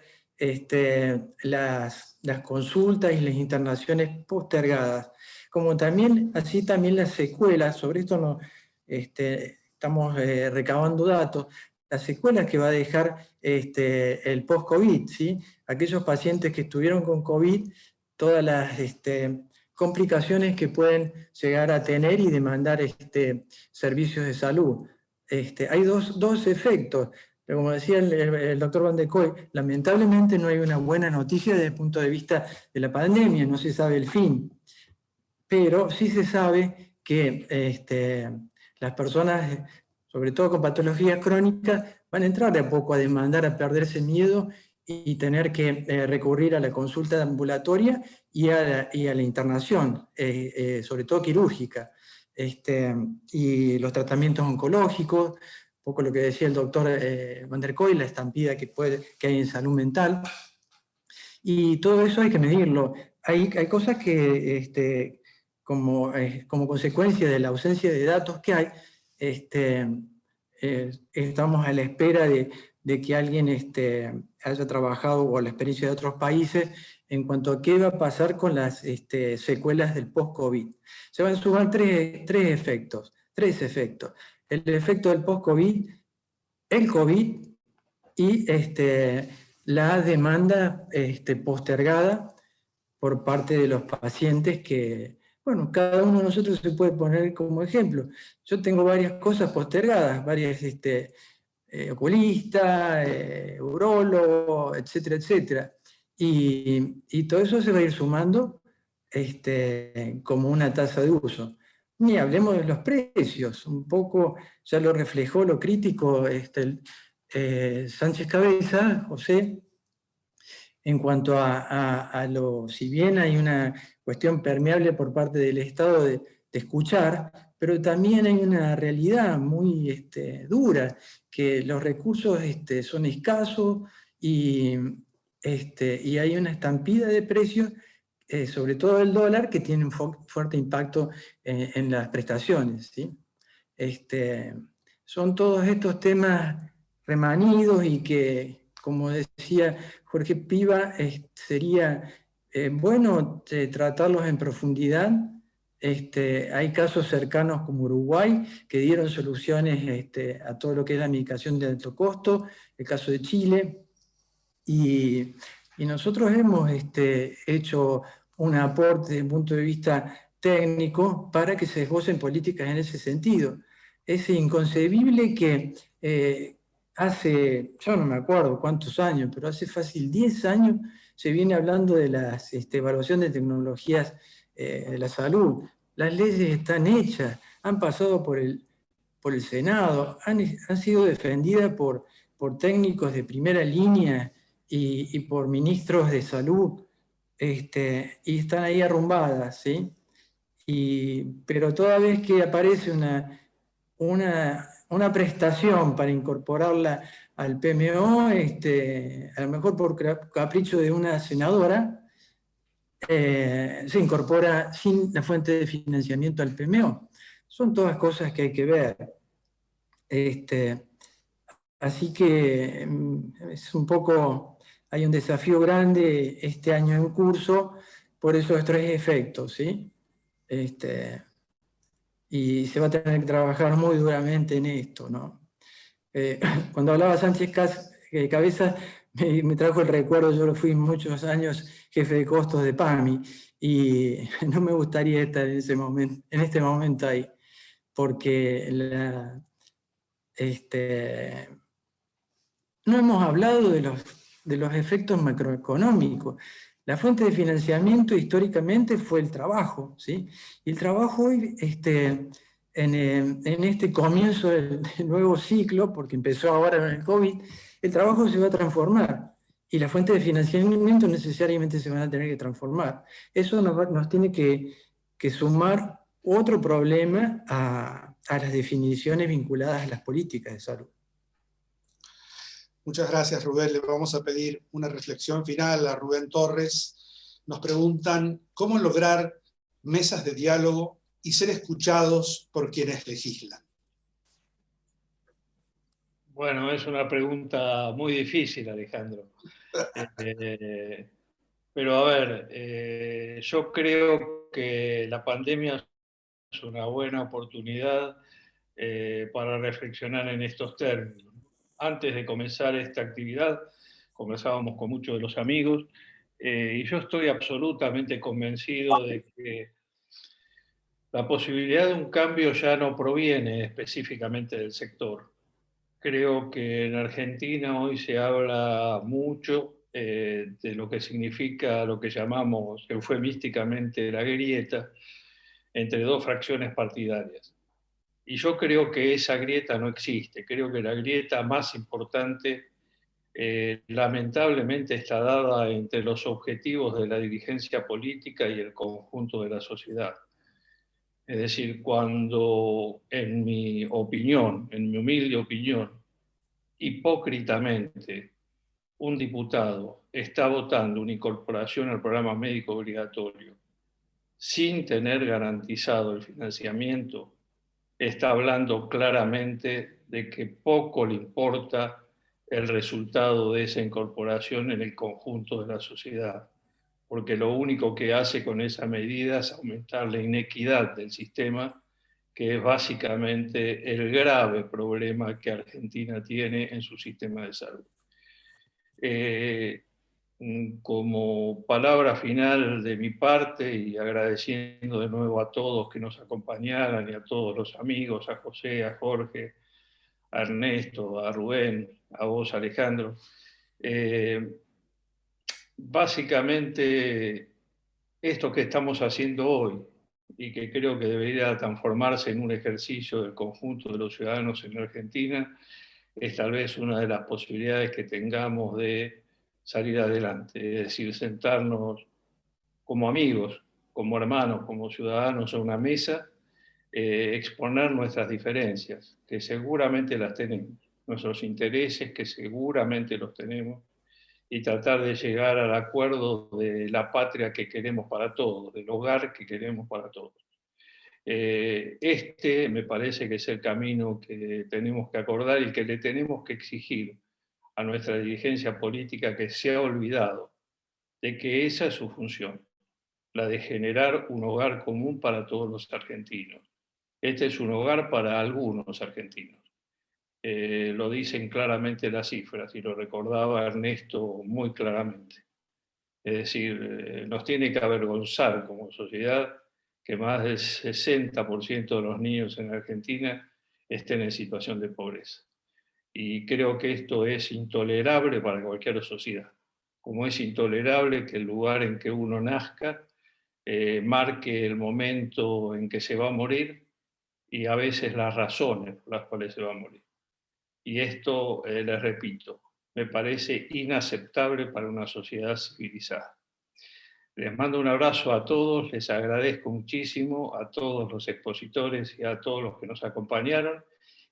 las consultas y las internaciones postergadas, como también, así también las secuelas. Sobre esto no, estamos recabando datos, las secuelas que va a dejar el post-COVID, ¿sí? Aquellos pacientes que estuvieron con COVID, todas las complicaciones que pueden llegar a tener y demandar servicios de salud. Hay dos efectos. Pero como decía el doctor Van der Kooi, lamentablemente no hay una buena noticia desde el punto de vista de la pandemia, no se sabe el fin. Pero sí se sabe que las personas, sobre todo con patologías crónicas, van a entrar de a poco a demandar, a perderse miedo y tener que recurrir a la consulta ambulatoria y a la internación, sobre todo quirúrgica. Y los tratamientos oncológicos, un poco lo que decía el doctor Van der Kooi, la estampida que hay en salud mental, y todo eso hay que medirlo. Hay cosas que, como consecuencia de la ausencia de datos que hay, estamos a la espera de que alguien haya trabajado, o la experiencia de otros países, en cuanto a qué va a pasar con las secuelas del post-COVID. Se van a sumar tres efectos. El efecto del post-COVID, el COVID y la demanda postergada por parte de los pacientes que, bueno, cada uno de nosotros se puede poner como ejemplo. Yo tengo varias cosas postergadas, varias oculista, urólogo, etcétera, etcétera. Y todo eso se va a ir sumando como una tasa de uso. Ni hablemos de los precios, un poco ya lo reflejó lo crítico Sánchez Cabeza, José, en cuanto a si bien hay una cuestión permeable por parte del Estado de escuchar, pero también hay una realidad muy dura, que los recursos son escasos y hay una estampida de precios, sobre todo el dólar, que tiene un fuerte impacto en las prestaciones, ¿sí? Son todos estos temas remanidos y que, como decía Jorge Piva, sería bueno tratarlos en profundidad. Hay casos cercanos como Uruguay que dieron soluciones a todo lo que es la medicación de alto costo, el caso de Chile, y nosotros hemos hecho un aporte desde el punto de vista técnico para que se esbocen políticas en ese sentido. Es inconcebible que hace, yo no me acuerdo cuántos años, pero hace fácil 10 años se viene hablando de la evaluación de tecnologías de la salud. Las leyes están hechas, han pasado por el Senado, han sido defendidas por técnicos de primera línea y por ministros de salud, y están ahí arrumbadas, ¿sí? Pero toda vez que aparece una prestación para incorporarla al PMO, a lo mejor por capricho de una senadora, se incorpora sin la fuente de financiamiento al PMO. Son todas cosas que hay que ver. Así que es un poco, hay un desafío grande este año en curso, por esos tres efectos, ¿sí? Y se va a tener que trabajar muy duramente en esto, ¿no? Cuando hablaba Sánchez Cabeza, me trajo el recuerdo, yo fui muchos años jefe de costos de PAMI, y no me gustaría estar en este momento ahí, porque no hemos hablado de los de los efectos macroeconómicos. La fuente de financiamiento históricamente fue el trabajo, ¿sí? Y el trabajo hoy, en este comienzo del nuevo ciclo, porque empezó ahora con el COVID, el trabajo se va a transformar y la fuente de financiamiento necesariamente se van a tener que transformar. Eso nos tiene que sumar otro problema a las definiciones vinculadas a las políticas de salud. Muchas gracias, Rubén. Le vamos a pedir una reflexión final a Rubén Torres. Nos preguntan cómo lograr mesas de diálogo y ser escuchados por quienes legislan. Bueno, es una pregunta muy difícil, Alejandro. Pero a ver, yo creo que la pandemia es una buena oportunidad para reflexionar en estos términos. Antes de comenzar esta actividad, conversábamos con muchos de los amigos y yo estoy absolutamente convencido de que la posibilidad de un cambio ya no proviene específicamente del sector. Creo que en Argentina hoy se habla mucho de lo que significa lo que llamamos eufemísticamente la grieta entre dos fracciones partidarias. Y yo creo que esa grieta no existe. Creo que la grieta más importante lamentablemente está dada entre los objetivos de la dirigencia política y el conjunto de la sociedad. Es decir, cuando, en mi opinión, en mi humilde opinión, hipócritamente un diputado está votando una incorporación al programa médico obligatorio sin tener garantizado el financiamiento, está hablando claramente de que poco le importa el resultado de esa incorporación en el conjunto de la sociedad, porque lo único que hace con esa medida es aumentar la inequidad del sistema, que es básicamente el grave problema que Argentina tiene en su sistema de salud. Como palabra final de mi parte y agradeciendo de nuevo a todos que nos acompañaran y a todos los amigos, a José, a Jorge, a Ernesto, a Rubén, a vos, Alejandro, básicamente esto que estamos haciendo hoy y que creo que debería transformarse en un ejercicio del conjunto de los ciudadanos en Argentina es tal vez una de las posibilidades que tengamos de salir adelante, es decir, sentarnos como amigos, como hermanos, como ciudadanos a una mesa, exponer nuestras diferencias, que seguramente las tenemos, nuestros intereses, que seguramente los tenemos, y tratar de llegar al acuerdo de la patria que queremos para todos, del hogar que queremos para todos. Este me parece que es el camino que tenemos que acordar y que le tenemos que exigir a nuestra dirigencia política, que se ha olvidado de que esa es su función, la de generar un hogar común para todos los argentinos. Este es un hogar para algunos argentinos. Lo dicen claramente las cifras y lo recordaba Ernesto muy claramente. Es decir, nos tiene que avergonzar como sociedad que más del 60% de los niños en Argentina estén en situación de pobreza. Y creo que esto es intolerable para cualquier sociedad, como es intolerable que el lugar en que uno nazca marque el momento en que se va a morir y a veces las razones por las cuales se va a morir. Y esto, les repito, me parece inaceptable para una sociedad civilizada. Les mando un abrazo a todos, les agradezco muchísimo a todos los expositores y a todos los que nos acompañaron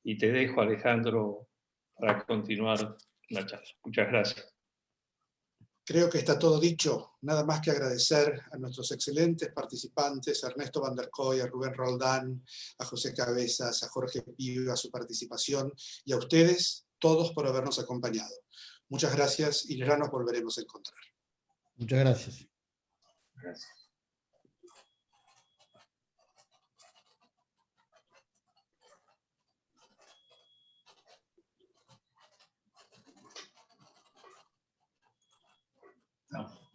y te dejo, Alejandro, para continuar la charla. Muchas gracias. Creo que está todo dicho. Nada más que agradecer a nuestros excelentes participantes, a Ernesto Van der Kooi, a Rubén Roldán, a José Cabezas, a Jorge Piva, su participación, y a ustedes, todos, por habernos acompañado. Muchas gracias y ya nos volveremos a encontrar. Muchas gracias. Gracias. No.